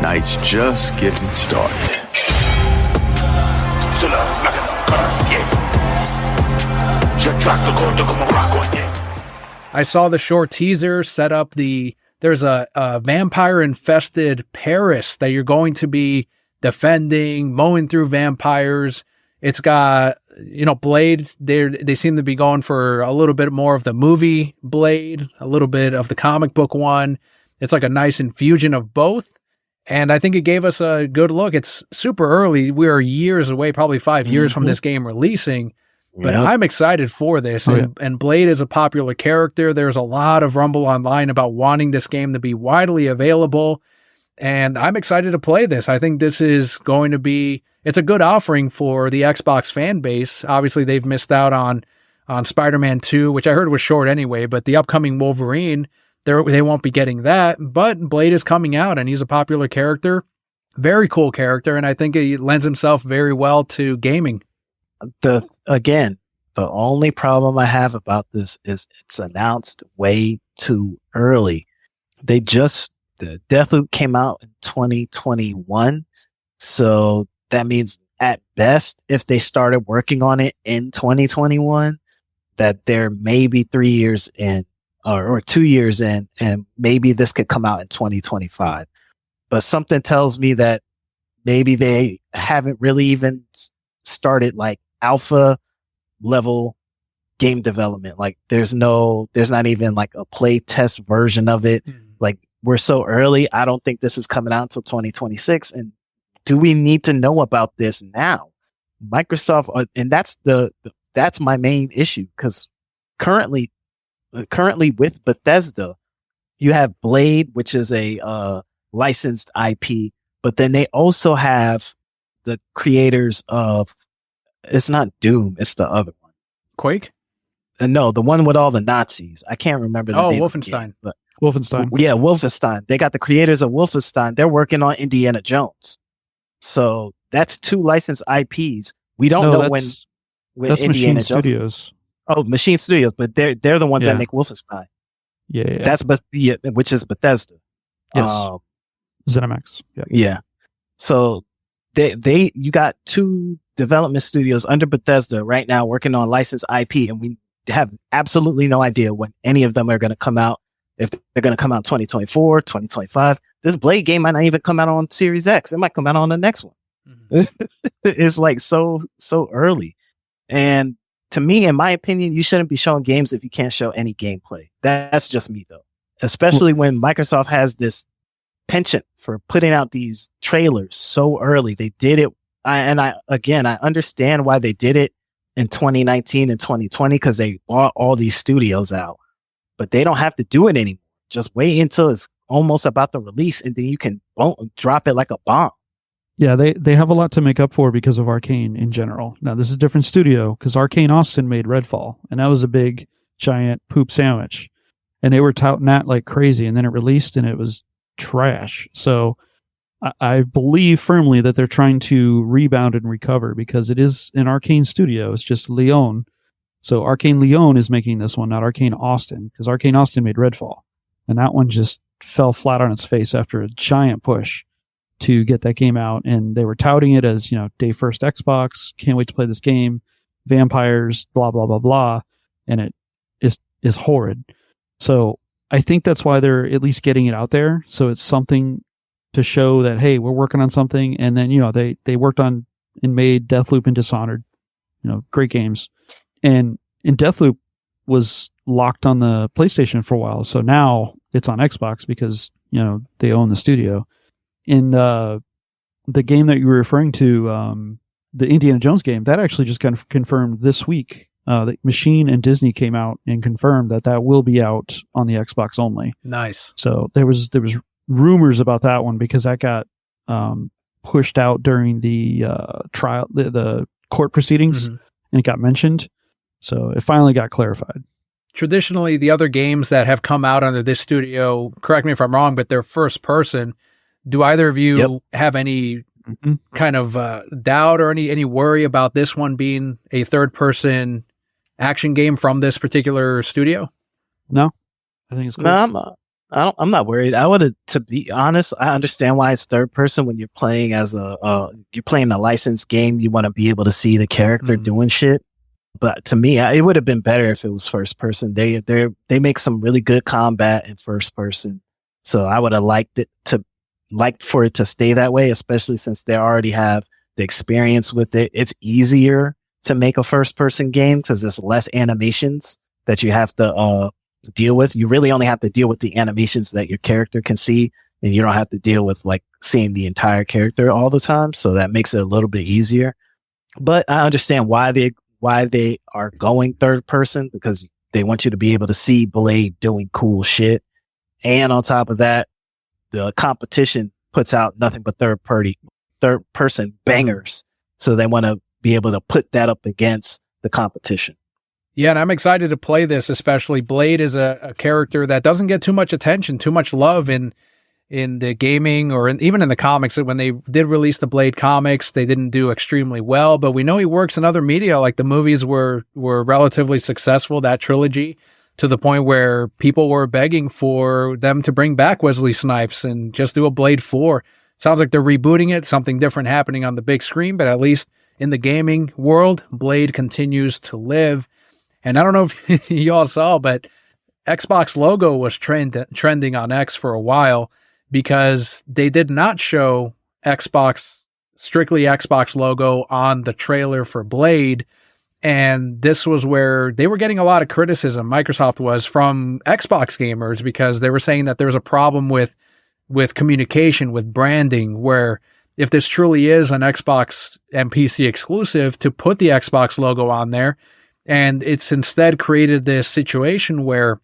Night's just getting started. I saw the short teaser set up there's a vampire-infested Paris that you're going to be defending, mowing through vampires. It's got, Blade. They seem to be going for a little bit more of the movie Blade, a little bit of the comic book one. It's like a nice infusion of both. And I think it gave us a good look. It's super early. We are years away, probably 5 years from this game releasing. But I'm excited for this. And Blade is a popular character. There's a lot of rumble online about wanting this game to be widely available. And I'm excited to play this. I think this is going to be, it's a good offering for the Xbox fan base. Obviously, they've missed out on Spider-Man 2, which I heard was short anyway, but the upcoming Wolverine, they won't be getting that. But Blade is coming out, and he's a popular character. Very cool character, and I think he lends himself very well to gaming. The only problem I have about this is it's announced way too early. The Deathloop came out in 2021. So that means at best, if they started working on it in 2021, that they're maybe 3 years in or 2 years in, and maybe this could come out in 2025. But something tells me that maybe they haven't really even started like alpha level game development. Like there's not even like a play test version of it. Like, we're so early. I don't think this is coming out until 2026. And do we need to know about this now? Microsoft, and that's my main issue, because currently currently with Bethesda, you have Blade, which is a licensed IP, but then they also have the creators of, it's not Doom, it's the other one. Quake? No, the one with all the Nazis. I can't remember the name. Wolfenstein. But Wolfenstein. yeah, Wolfenstein. They got the creators of Wolfenstein. They're working on Indiana Jones. So that's 2 licensed IPs. We don't know when that's Indiana Machine Jones. Studios. Oh, Machine Studios, but they're the ones that make Wolfenstein. Yeah. That's which is Bethesda. Yes. ZeniMax. Yeah. Yeah. So you got 2 development studios under Bethesda right now working on licensed IP, and we have absolutely no idea when any of them are going to come out. If they're going to come out 2024, 2025, this Blade game might not even come out on Series X. It might come out on the next one. Mm-hmm. It's like so early. And to me, in my opinion, you shouldn't be showing games if you can't show any gameplay. That's just me though. Especially when Microsoft has this penchant for putting out these trailers so early. They did it. I understand why they did it in 2019 and 2020 because they bought all these studios out, but they don't have to do it anymore. Just wait until it's almost about the release and then you can drop it like a bomb. Yeah, they have a lot to make up for because of Arkane in general. Now, this is a different studio because Arkane Austin made Redfall, and that was a big, giant poop sandwich. And they were touting that like crazy, and then it released, and it was trash. So I believe firmly that they're trying to rebound and recover because it is an Arkane studio. It's just Lyon. So Arkane Lyon is making this one, not Arkane Austin, because Arkane Austin made Redfall. And that one just fell flat on its face after a giant push to get that game out, and they were touting it as, day first Xbox, can't wait to play this game, vampires, blah blah blah blah, and it is horrid. So I think that's why they're at least getting it out there, so it's something to show that, hey, we're working on something. And then they worked on and made Deathloop and Dishonored, great games, and Deathloop was locked on the PlayStation for a while, so now it's on Xbox because they own the studio. In the game that you were referring to, the Indiana Jones game, that actually just kind of confirmed this week. The Machine and Disney came out and confirmed that will be out on the Xbox only. Nice. So there was rumors about that one because that got pushed out during the trial, the court proceedings, and it got mentioned. So it finally got clarified. Traditionally, the other games that have come out under this studio, correct me if I'm wrong, but they're first person. Do either of you have any kind of doubt or any worry about this one being a third-person action game from this particular studio? No, I think it's cool. No, I'm not worried. To be honest, I understand why it's third person when you're playing as you're playing a licensed game. You want to be able to see the character doing shit. But to me, it would have been better if it was first person. They make some really good combat in first person, so I would have liked for it to stay that way, especially since they already have the experience with it. It's easier to make a first person game because there's less animations that you have to deal with. You really only have to deal with the animations that your character can see, and you don't have to deal with like seeing the entire character all the time. So that makes it a little bit easier. But I understand why they are going third person, because they want you to be able to see Blade doing cool shit. And on top of that, the competition puts out nothing but third person bangers. So they want to be able to put that up against the competition. Yeah, and I'm excited to play this, especially. Blade is a character that doesn't get too much attention, too much love in the gaming or even in the comics. When they did release the Blade comics, they didn't do extremely well, but we know he works in other media. Like the movies were relatively successful, that trilogy, to the point where people were begging for them to bring back Wesley Snipes and just do a Blade 4. Sounds like they're rebooting it, something different happening on the big screen, but at least in the gaming world, Blade continues to live. And I don't know if you all saw, but Xbox logo was trending on X for a while because they did not show strictly Xbox logo on the trailer for Blade. And this was where they were getting a lot of criticism, Microsoft was, from Xbox gamers, because they were saying that there was a problem with communication, with branding, where if this truly is an Xbox and PC exclusive, to put the Xbox logo on there, And it's instead created this situation where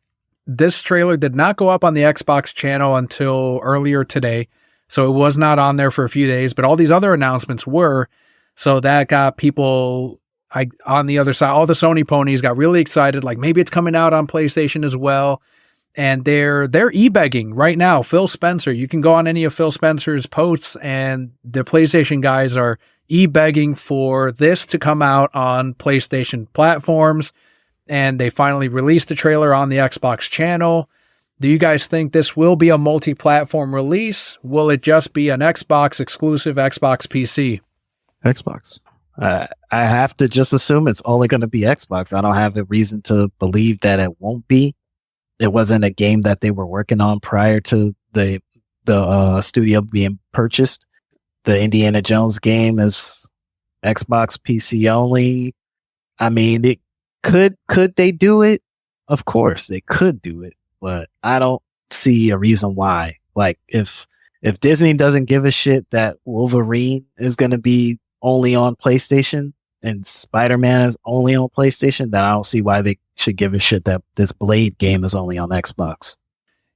this trailer did not go up on the Xbox channel until earlier today. So it was not on there for a few days, but all these other announcements were. So that got people on the other side, all the Sony ponies got really excited. Like maybe it's coming out on PlayStation as well. And they're e-begging right now. Phil Spencer, you can go on any of Phil Spencer's posts and the PlayStation guys are e-begging for this to come out on PlayStation platforms. And they finally released the trailer on the Xbox channel. Do you guys think this will be a multi-platform release? Will it just be an Xbox exclusive, Xbox PC? Xbox. I have to just assume it's only going to be Xbox. I don't have a reason to believe that it won't be. It wasn't a game that they were working on prior to the studio being purchased. The Indiana Jones game is Xbox PC only. I mean, it could they do it? Of course, they could do it, but I don't see a reason why. Like, if Disney doesn't give a shit that Wolverine is going to be only on PlayStation and Spider-Man is only on PlayStation, then I don't see why they should give a shit that this Blade game is only on Xbox.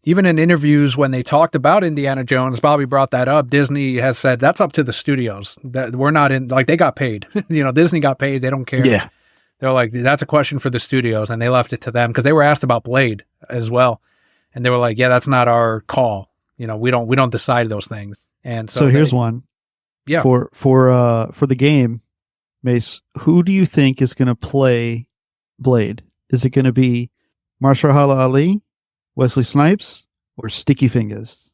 Even in interviews when they talked about Indiana Jones, Bobby brought that up. Disney has said that's up to the studios. That we're not in, like, they got paid. Disney got paid. They don't care. Yeah. They're like, that's a question for the studios, and they left it to them because they were asked about Blade as well. And they were like, yeah, that's not our call. We don't decide those things. And so here's one. Yeah. For the game, Mace, who do you think is going to play Blade? Is it going to be Mahershala Ali, Wesley Snipes, or Sticky Fingers?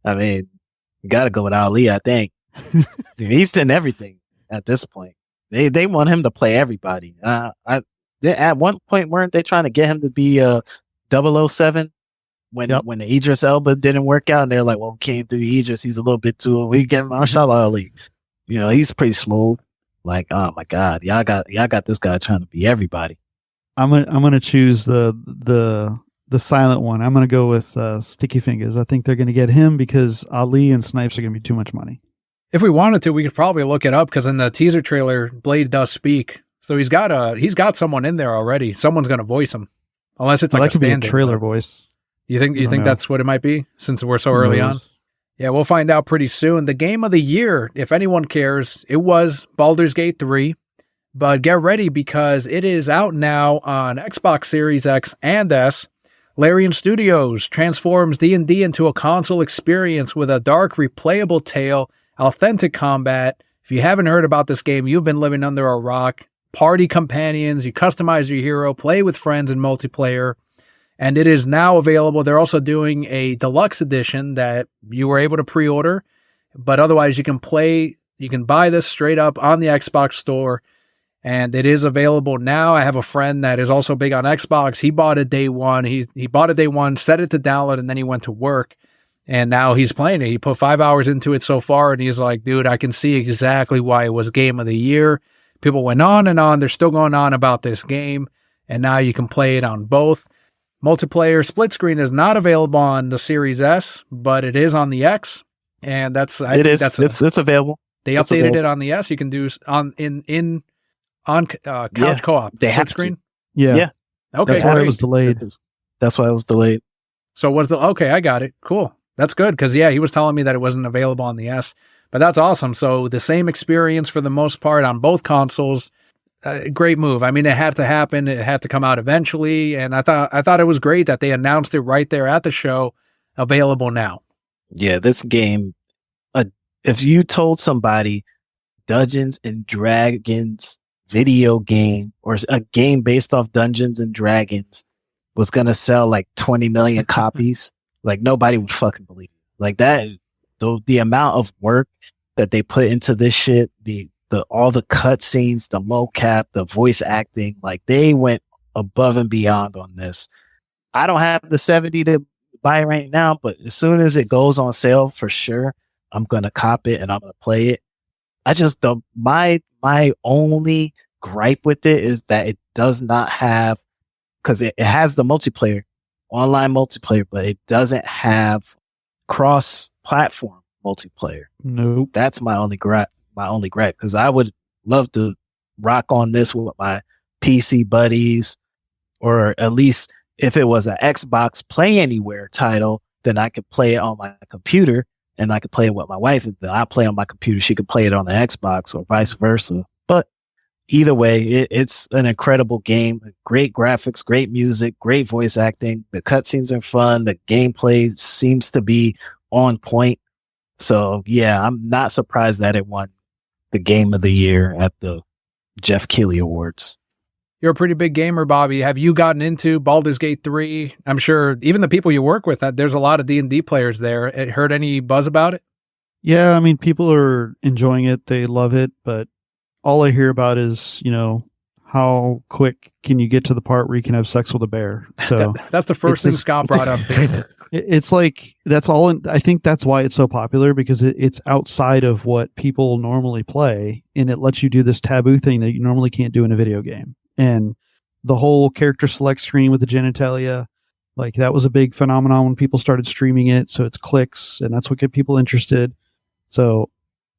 I mean, you got to go with Ali, I think. He's done everything at this point. They want him to play everybody. At one point, weren't they trying to get him to be 007 when the Idris Elba didn't work out? And they're like, well, we can't do Idris. He's a little bit too. We get Mahershala Ali. He's pretty smooth. Like, oh my God, y'all got this guy trying to be everybody. I'm gonna choose the silent one. I'm gonna go with Sticky Fingers. I think they're gonna get him because Ali and Snipes are gonna be too much money. If we wanted to, we could probably look it up because in the teaser trailer, Blade does speak. So he's got someone in there already. Someone's gonna voice him, unless it's like that could be a trailer voice. You think that's what it might be since we're so early on? Yeah, we'll find out pretty soon. The game of the year, if anyone cares, it was Baldur's Gate 3. But get ready because it is out now on Xbox Series X and S. Larian Studios transforms D&D into a console experience with a dark, replayable tale, authentic combat. If you haven't heard about this game, you've been living under a rock. Party companions, you customize your hero, play with friends in multiplayer. And it is now available. They're also doing a deluxe edition that you were able to pre-order. But otherwise, you can buy this straight up on the Xbox store. And it is available now. I have a friend that is also big on Xbox. He bought it day one. He bought it day one, set it to download, and then he went to work. And now he's playing it. He put 5 hours into it so far, and he's like, dude, I can see exactly why it was Game of the Year. People went on and on. They're still going on about this game. And now you can play it on both. Multiplayer split screen is not available on the Series S, but it is on the X. And it's available. They updated it on the S. You can do on couch co-op. They have screen. Yeah. Okay. That's why it was delayed. That's why it was delayed. So okay, I got it. Cool. That's good because he was telling me that it wasn't available on the S, but that's awesome. So the same experience for the most part on both consoles. Great move. I mean, it had to happen. It had to come out eventually, and I thought it was great that they announced it right there at the show, available now. Yeah, this game. If you told somebody Dungeons and Dragons video game or a game based off Dungeons and Dragons was gonna sell like 20 million copies, like nobody would fucking believe it. Like that, the amount of work that they put into this shit, all the cutscenes, the mocap, the voice acting, like they went above and beyond on this. I don't have the 70 to buy right now, but as soon as it goes on sale, for sure, I'm gonna cop it and I'm gonna play it. I just my only gripe with it is that it does not have, because it has the multiplayer, online multiplayer, but it doesn't have cross-platform multiplayer. Nope. That's my only gripe. Because I would love to rock on this with my PC buddies, or at least if it was an Xbox Play Anywhere title, then I could play it on my computer and I could play it with my wife. Then I play on my computer, she could play it on the Xbox, or vice versa. But either way, it's an incredible game. Great graphics, great music, great voice acting. The cutscenes are fun. The gameplay seems to be on point. So yeah, I'm not surprised that it won the Game of the Year at the Geoff Keighley Awards. You're a pretty big gamer, Bobby. Have you gotten into Baldur's Gate 3? I'm sure even the people you work with, there's a lot of D&D players there. Heard any buzz about it? Yeah, I mean, people are enjoying it. They love it, but all I hear about is, how quick can you get to the part where you can have sex with a bear? So that's the first thing Scott brought up. It's like, that's all. I think that's why it's so popular, because it's outside of what people normally play, and it lets you do this taboo thing that you normally can't do in a video game. And the whole character select screen with the genitalia, like that was a big phenomenon when people started streaming it. So it's clicks, and that's what get people interested. So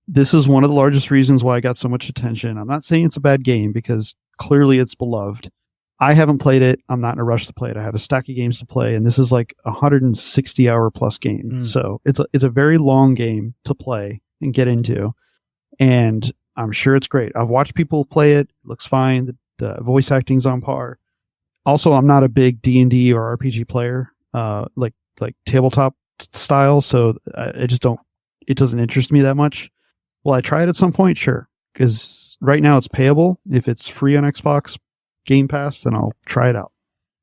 this is one of the largest reasons why I got so much attention. I'm not saying it's a bad game, because clearly it's beloved. I haven't played it. I'm not in a rush to play it. I have a stack of games to play, and this is like a 160-hour plus game. So it's a very long game to play and get into, and I'm sure it's great. I've watched people play it. It looks fine. The voice acting's on par. Also, I'm not a big D&D or RPG player, like tabletop style, so I just don't. It doesn't interest me that much. Will I try it at some point? Sure, because right now it's payable. If it's free on Xbox Game Pass, then I'll try it out.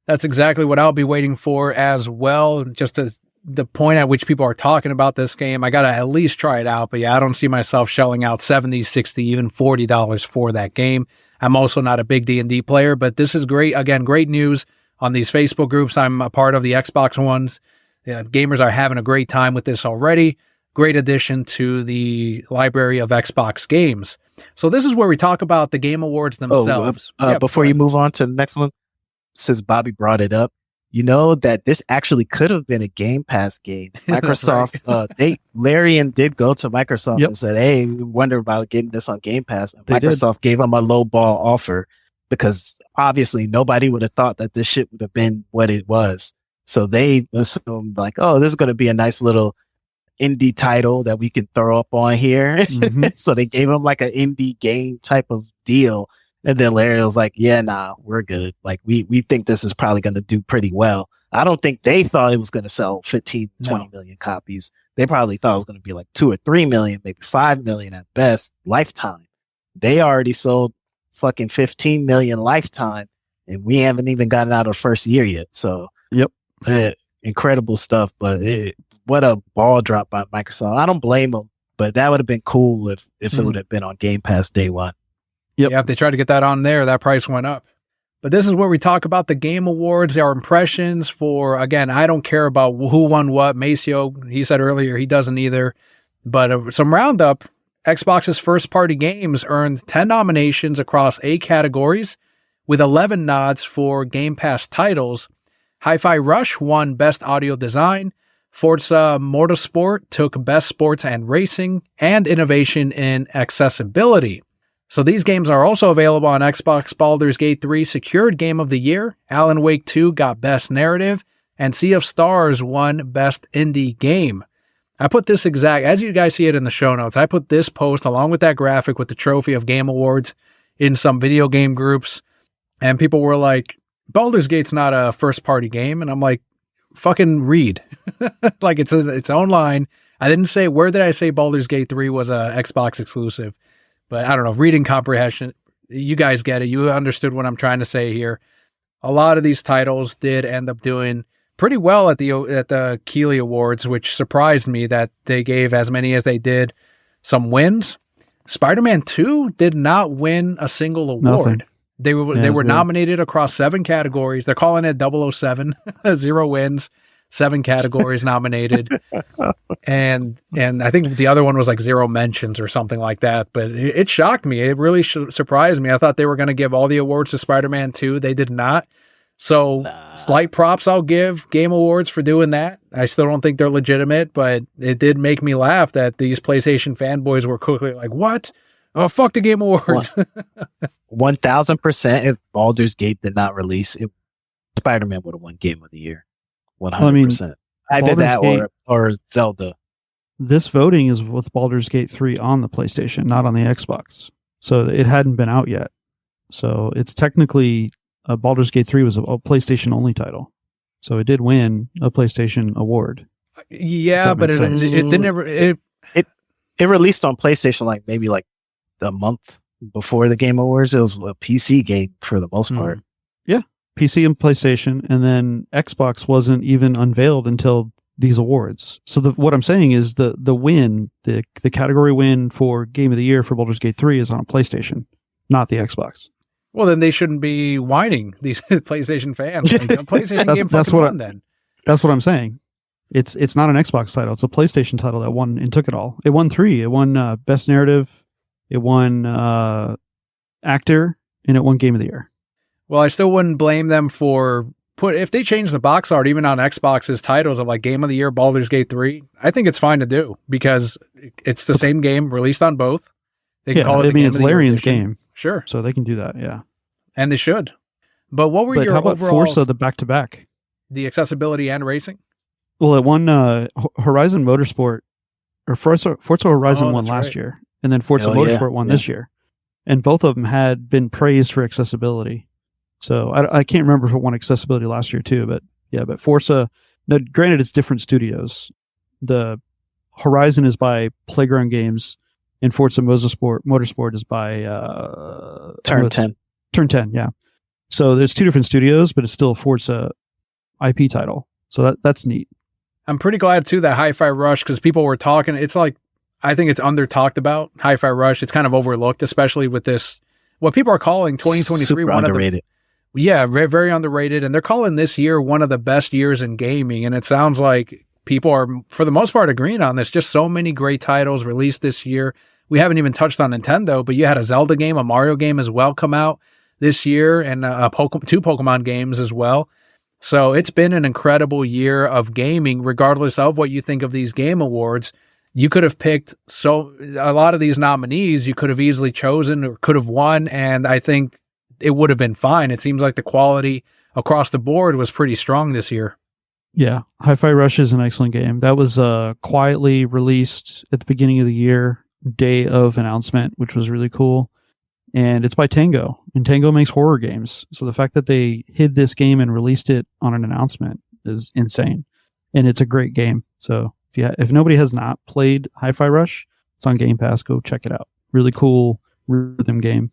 That's exactly what I'll be waiting for as well. Just the point at which people are talking about this game, I got to at least try it out. But yeah, I don't see myself shelling out $70, $60, even $40 for that game. I'm also not a big D&D player, but this is great. Again, great news on these Facebook groups. I'm a part of the Xbox ones. Gamers are having a great time with this already. Great addition to the library of Xbox games. So this is where we talk about the Game Awards themselves. Before you move on to the next one, since Bobby brought it up, you know that this actually could have been a Game Pass game. Microsoft, Larian did go to Microsoft and said, "Hey, we wonder about getting this on Game Pass." And Microsoft gave them a low ball offer, because obviously nobody would have thought that this shit would have been what it was. So they assumed like, oh, this is going to be a nice little indie title that we can throw up on here. Mm-hmm. So they gave him like an indie game type of deal. And then Larry was like, yeah, nah, we're good. Like we think this is probably going to do pretty well. I don't think they thought it was going to sell 20 million copies. They probably thought it was going to be like 2 or 3 million, maybe 5 million at best lifetime. They already sold fucking 15 million lifetime, and we haven't even gotten out of first year yet. So incredible stuff, but what a ball drop by Microsoft. I don't blame them, but that would have been cool if it would have been on Game Pass day one. Yeah, if they tried to get that on there, that price went up. But this is where we talk about the Game Awards, our impressions for, again, I don't care about who won what. Macio, he said earlier, he doesn't either. But some roundup, Xbox's first-party games earned 10 nominations across 8 categories, with 11 nods for Game Pass titles. Hi-Fi Rush won Best Audio Design. Forza Motorsport took Best Sports and Racing and Innovation in Accessibility. So these games are also available on Xbox. Baldur's Gate 3 secured Game of the Year. Alan Wake 2 got Best Narrative. And Sea of Stars won Best Indie Game. I put this as you guys see it in the show notes, I put this post along with that graphic with the trophy of Game Awards in some video game groups. And people were like, Baldur's Gate's not a first-party game. And I'm like, fucking read. Like it's its own line. I didn't say, where did I say Baldur's Gate 3 was a Xbox exclusive? But I don't know, reading comprehension, you guys get it. You understood what I'm trying to say here. A lot of these titles did end up doing pretty well at the Keighley Awards, which surprised me that they gave as many as they did some wins. Spider-Man 2 did not win a single award. Nothing. They were nominated across 7 categories. They're calling it 007, 0 wins. 7 categories nominated. And I think the other one was like 0 mentions or something like that. But it shocked me. It really surprised me. I thought they were going to give all the awards to Spider-Man 2. They did not. So slight props I'll give Game Awards for doing that. I still don't think they're legitimate, but it did make me laugh that these PlayStation fanboys were quickly like, what? Oh, fuck the Game Awards. 1000%. If Baldur's Gate did not release, Spider-Man would have won Game of the Year. 100%. Well, I mean, Either Baldur's that Gate- or Zelda. This voting is with Baldur's Gate 3 on the PlayStation, not on the Xbox. So it hadn't been out yet. So it's technically Baldur's Gate 3 was a PlayStation only title. So it did win a PlayStation award. Yeah, but it didn't ever. It released on PlayStation maybe a month before the Game Awards. It was a PC game for the most part. Yeah, PC and PlayStation, and then Xbox wasn't even unveiled until these awards. So what I'm saying is the win, the category win for Game of the Year for Baldur's Gate 3 is on a PlayStation, not the Xbox. Well, then they shouldn't be whining, these PlayStation fans. Like, the PlayStation game fucking won then. That's what I'm saying. It's not an Xbox title. It's a PlayStation title that won and took it all. It won 3. It won Best Narrative. It won Actor, and it won Game of the Year. Well, I still wouldn't blame them for if they change the box art even on Xbox's titles of Game of the Year, Baldur's Gate 3. I think it's fine to do because it's the same game released on both. They can call it. It's Larian's game. Sure, so they can do that. Yeah, and they should. But what were your how about overall Forza the back-to-back? The accessibility and racing? Well, it won Horizon Motorsport, or Forza Horizon won last year, and then Forza Motorsport won this year. And both of them had been praised for accessibility. So I can't remember if it won accessibility last year too, but Forza, now, granted it's different studios. The Horizon is by Playground Games, and Forza Motorsport is by Turn 10. Turn 10, yeah. So there's two different studios, but it's still a Forza IP title. So that's neat. I'm pretty glad too that Hi-Fi Rush, because people were talking. It's I think it's under talked about. Hi-Fi Rush. It's kind of overlooked, especially with this. What people are calling 2023 Super one underrated. Very, very underrated, and they're calling this year one of the best years in gaming. And it sounds like people are, for the most part, agreeing on this. Just so many great titles released this year. We haven't even touched on Nintendo, but you had a Zelda game, a Mario game as well come out this year, and two Pokemon games as well. So it's been an incredible year of gaming, regardless of what you think of these Game Awards. You could have picked a lot of these nominees you could have easily chosen or could have won, and I think it would have been fine. It seems like the quality across the board was pretty strong this year. Yeah, Hi-Fi Rush is an excellent game. That was quietly released at the beginning of the year, day of announcement, which was really cool. And it's by Tango, and Tango makes horror games. So the fact that they hid this game and released it on an announcement is insane. And it's a great game. So if nobody has not played Hi-Fi Rush, it's on Game Pass. Go check it out. Really cool rhythm game.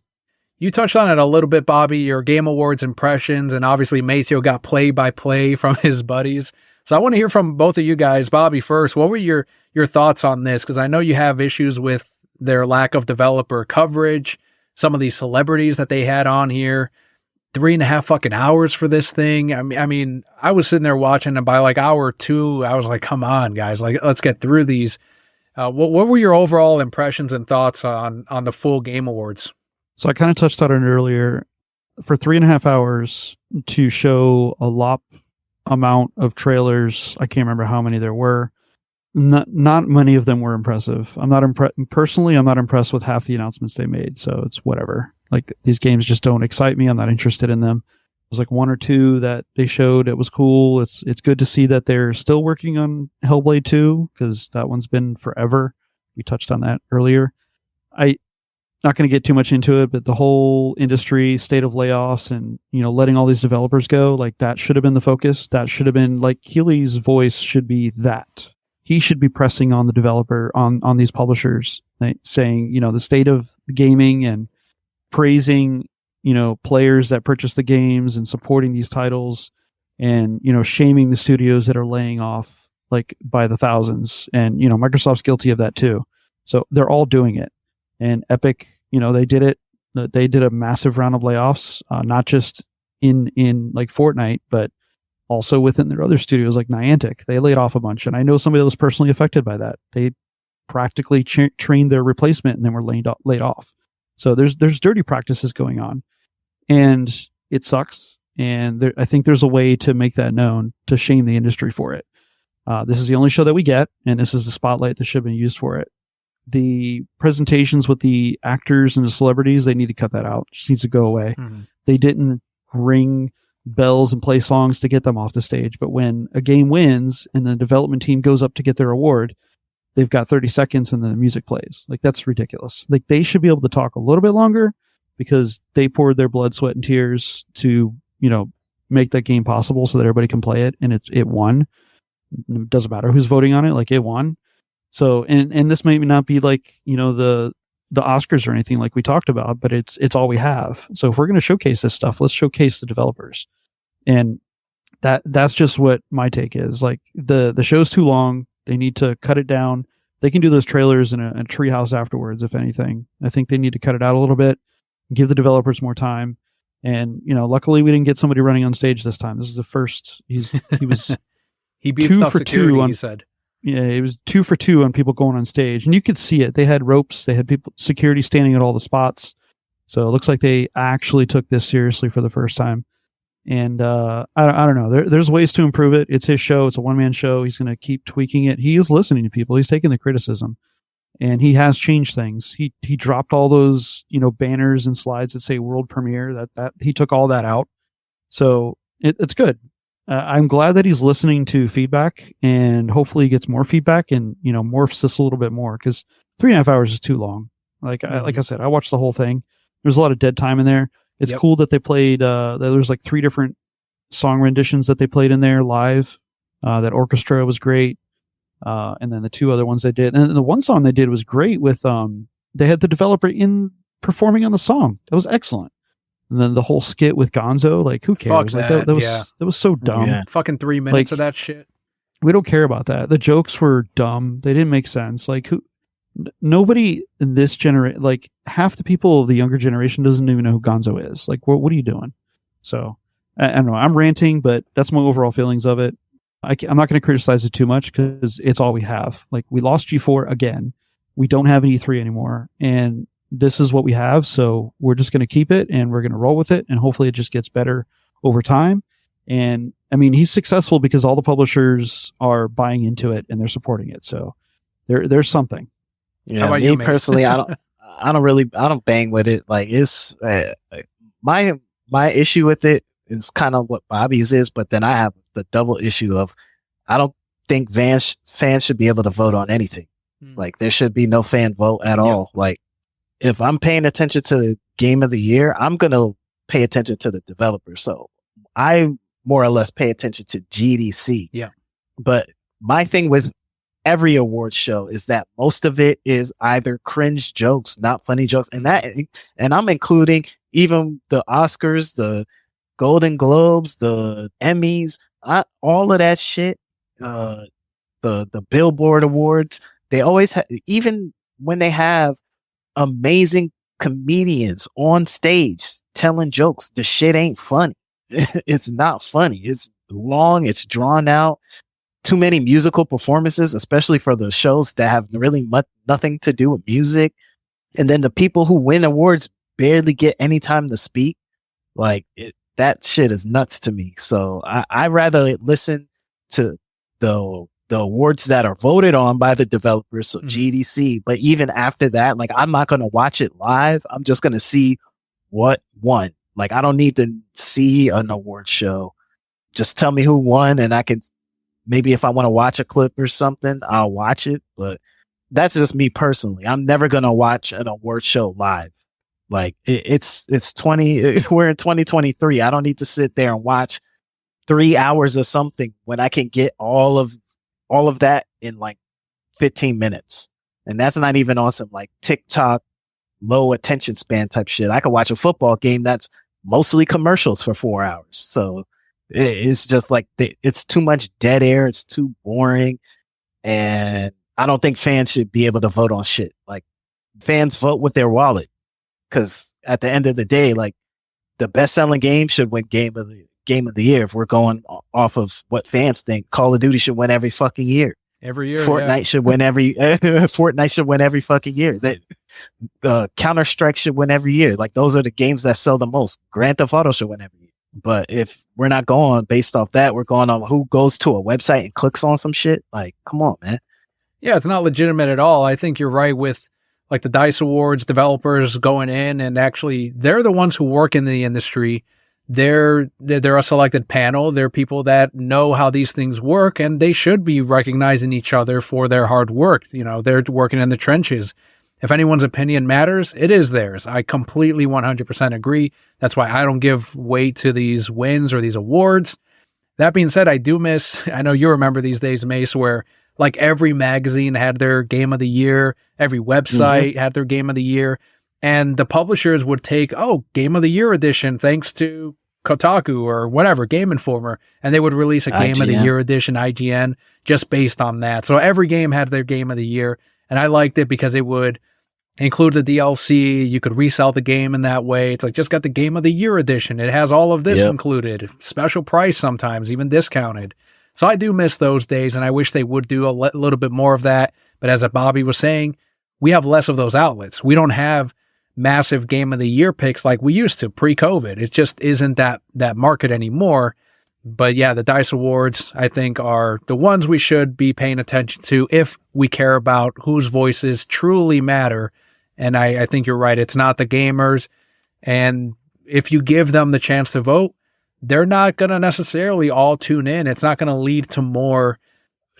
You touched on it a little bit, Bobby, your Game Awards impressions, and obviously Macio got play-by-play from his buddies. So I want to hear from both of you guys. Bobby first, what were your thoughts on this? Because I know you have issues with their lack of developer coverage, some of these celebrities that they had on here, 3.5 fucking hours for this thing. I mean, I was sitting there watching, and by hour 2, I was like, come on, guys, let's get through these. What were your overall impressions and thoughts on the full Game Awards? So I kind of touched on it earlier. For 3.5 hours to show a lot amount of trailers, I can't remember how many there were. Not many of them were impressive. I'm not impressed with half the announcements they made. So it's whatever. These games just don't excite me. I'm not interested in them. There's 1 or 2 that they showed. It was cool. It's good to see that they're still working on Hellblade 2 because that one's been forever. We touched on that earlier. Not going to get too much into it, but the whole industry state of layoffs and, letting all these developers go, that should have been the focus. That should have been Keighley's voice should be that. He should be pressing on the developer, on these publishers, saying, the state of gaming and praising, players that purchase the games and supporting these titles and, shaming the studios that are laying off by the thousands. And, Microsoft's guilty of that too. So they're all doing it. And Epic, they did it. They did a massive round of layoffs, not just in Fortnite, but also within their other studios like Niantic. They laid off a bunch. And I know somebody that was personally affected by that. They practically trained their replacement and then were laid off. So there's dirty practices going on. And it sucks. And I think there's a way to make that known, to shame the industry for it. This is the only show that we get, and this is the spotlight that should have been used for it. The presentations with the actors and the celebrities, they need to cut that out. It just needs to go away. They didn't ring bells and play songs to get them off the stage. But when a game wins and the development team goes up to get their award, they've got 30 seconds and then the music plays. Like, that's ridiculous. Like, they should be able to talk a little bit longer because they poured their blood, sweat, and tears to, make that game possible so that everybody can play it. And it won. It doesn't matter who's voting on it. Like, it won. So, and this may not be like, the Oscars or anything like we talked about, but it's all we have. So if we're going to showcase this stuff, let's showcase the developers. And that's just what my take is. Like, the show's too long. They need to cut it down. They can do those trailers in a treehouse afterwards, if anything. I think they need to cut it out a little bit, give the developers more time. And, luckily we didn't get somebody running on stage this time. This is the first. He was he beefed 2 up for security, 2 on, he said. Yeah, it was 2 for 2 on people going on stage, and you could see it. They had ropes, they had security standing at all the spots. So it looks like they actually took this seriously for the first time. And I don't know. There's ways to improve it. It's his show. It's a one-man show. He's going to keep tweaking it. He is listening to people. He's taking the criticism, and he has changed things. He dropped all those banners and slides that say world premiere. That he took all that out. So it's good. I'm glad that he's listening to feedback, and hopefully he gets more feedback and, morphs this a little bit more, because 3.5 hours is too long. Like I said, I watched the whole thing. There's a lot of dead time in there. It's cool that they played, there's like 3 different song renditions that they played in there live. That orchestra was great. And then the 2 other ones they did. And the one song they did was great with, they had the developer performing on the song. That was excellent. And then the whole skit with Gonzo, like, who cares? Fuck Like, that, that was so dumb. Yeah. Fucking 3 minutes of that shit. We don't care about that. The jokes were dumb. They didn't make sense. Like, nobody in this generation, like, half the people of the younger generation doesn't even know who Gonzo is. Like, what are you doing? So, I don't know. I'm ranting, but that's my overall feelings of it. I'm not going to criticize it too much because it's all we have. Like, we lost G4 again. We don't have an E3 anymore. And this is what we have, so we're just going to keep it and we're going to roll with it, and hopefully it just gets better over time. And I mean, he's successful because all the publishers are buying into it and they're supporting it. So there's something. Yeah, me personally, I don't bang with it. Like, it's my issue with it is kind of what Bobby's is, but then I have the double issue of I don't think fans should be able to vote on anything. Like, there should be no fan vote at all. Like, if I'm paying attention to the game of the year, I'm going to pay attention to the developer. So I more or less pay attention to GDC. Yeah. But my thing with every awards show is that most of it is either cringe jokes, not funny jokes. And I'm including even the Oscars, the Golden Globes, the Emmys, all of that shit. The Billboard Awards, they always have, even when they have amazing comedians on stage telling jokes, the shit ain't funny. It's not funny. It's long. It's drawn out. Too many musical performances, especially for the shows that have really nothing to do with music. And then the people who win awards barely get any time to speak. Like, that shit is nuts to me. So I rather listen to the awards that are voted on by the developers, so GDC. But even after that, like, I'm not going to watch it live. I'm just going to see what won. Like, I don't need to see an award show. Just tell me who won, and I can, maybe if I want to watch a clip or something, I'll watch it. But that's just me personally. I'm never going to watch an award show live. Like, we're in 2023. I don't need to sit there and watch 3 hours of something when I can get all of that in like 15 minutes. And that's not even on some like TikTok low attention span type shit. I could watch a football game that's mostly commercials for 4 hours. So it's just like, it's too much dead air. It's too boring. And I don't think fans should be able to vote on shit. Like, fans vote with their wallet. Cause at the end of the day, like, the best selling game should win game of the year. If we're going off of what fans think, Call of Duty should win every fucking year. Every year. Fortnite should win Fortnite should win every fucking year. The Counter-Strike should win every year. Like, those are the games that sell the most. Grand Theft Auto should win every year. But if we're not going based off that, we're going on who goes to a website and clicks on some shit. Like, come on, man. Yeah, it's not legitimate at all. I think you're right with like the DICE Awards developers going in and actually they're the ones who work in the industry. They're a selected panel. They're people that know how these things work and they should be recognizing each other for their hard work. You know, they're working in the trenches. If anyone's opinion matters, it is theirs. I completely 100% agree. That's why I don't give weight to these wins or these awards. That being said, I do miss, I know you remember these days, Mace, where like every magazine had their game of the year, every website had their game of the year, and the publishers would take, game of the year edition, thanks to Kotaku or whatever, Game Informer, and they would release a game of the year edition, IGN, just based on that. So every game had their game of the year, and I liked it because it would include the DLC. You could resell the game in that way. It's like, just got the game of the year edition. It has all of this included, special price sometimes, even discounted. So I do miss those days, and I wish they would do a little bit more of that. But as Bobby was saying, we have less of those outlets. We don't have massive game of the year picks like we used to pre-COVID. It just isn't that market anymore. But yeah, the DICE Awards, I think, are the ones we should be paying attention to if we care about whose voices truly matter. And I think you're right. It's not the gamers. And if you give them the chance to vote, they're not going to necessarily all tune in. It's not going to lead to more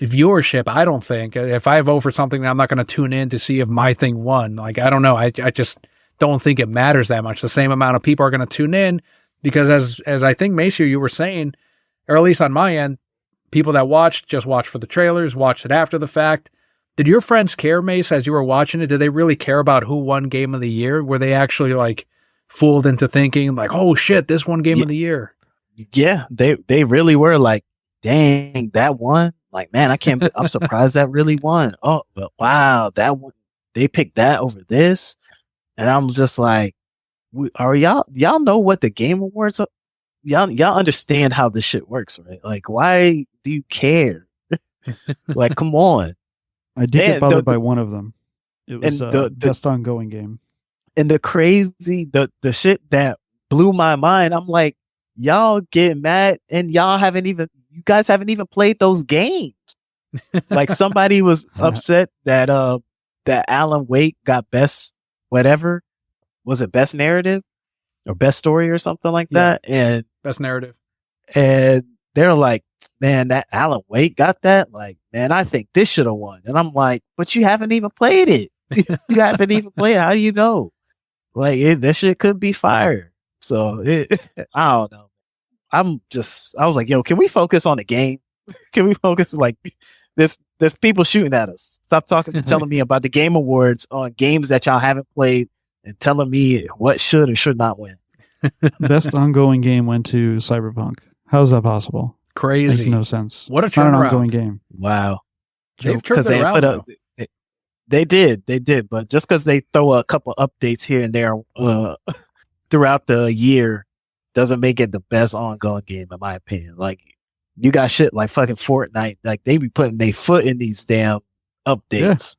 viewership, I don't think. If I vote for something, I'm not going to tune in to see if my thing won. Like, I don't know. I just don't think it matters that much. The same amount of people are going to tune in because as I think, Macio, you were saying, or at least on my end, people that watched just watched for the trailers, watched it after the fact. Did your friends care, Mace, as you were watching it? Did they really care about who won Game of the Year? Were they actually like fooled into thinking like, oh shit, this won Game of the Year? Yeah, they really were like, dang, that one. Like, man, I'm surprised that really won. Oh, but wow, that one, they picked that over this. And I'm just like, y'all know what the Game Awards are? Y'all understand how this shit works, right? Like, why do you care? Like, come on. I did get bothered by one of them. It was the best ongoing game. And the crazy, the shit that blew my mind, I'm like, y'all get mad and you guys haven't even played those games. Like, somebody was upset that Alan Wake got best whatever. Was it best narrative or best story or something like that? And best narrative. And they're like, man, that Alan Wake got that? Like, man, I think this should have won. And I'm like, but you haven't even played it. You haven't even played it. How do you know? Like, this shit could be fire. So, I don't know. I was like, yo, can we focus on the game? Can we focus, like, there's people shooting at us. Stop telling me about the Game Awards on games that y'all haven't played and telling me what should or should not win. Best ongoing game went to Cyberpunk. How is that possible? Crazy. Makes no sense. What a it's not an turnaround. ongoing game. Wow. They've turned it around. They did, but just because they throw a couple updates here and there throughout the year doesn't make it the best ongoing game, in my opinion. Like, you got shit like fucking Fortnite, like they be putting their foot in these damn updates,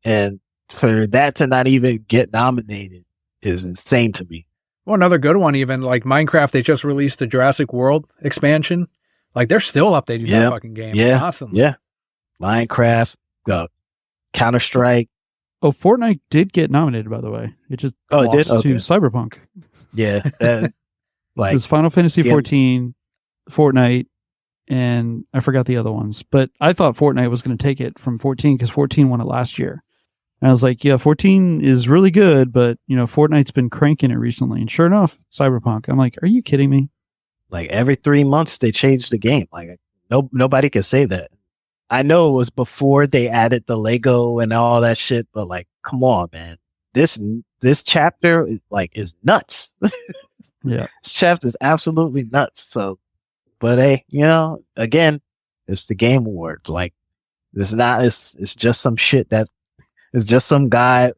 and for that to not even get nominated is insane to me. Well, another good one, even like Minecraft, they just released the Jurassic World expansion. Like, they're still updating that fucking game. Yeah, awesome. Yeah, Minecraft, Counter-Strike. Oh, Fortnite did get nominated, by the way. It just lost to Cyberpunk. Yeah, like, it was Final Fantasy 14, Fortnite, and I forgot the other ones. But I thought Fortnite was going to take it from 14 because 14 won it last year. And I was like, yeah, 14 is really good, but, Fortnite's been cranking it recently. And sure enough, Cyberpunk. I'm like, are you kidding me? Like, every 3 months they changed the game. Like, nobody can say that. I know it was before they added the Lego and all that shit, but like, come on, man. This chapter is nuts. Yeah. This chapter is absolutely nuts. So, but hey, again, it's the Game Awards. Like, it's just some shit it's just some guy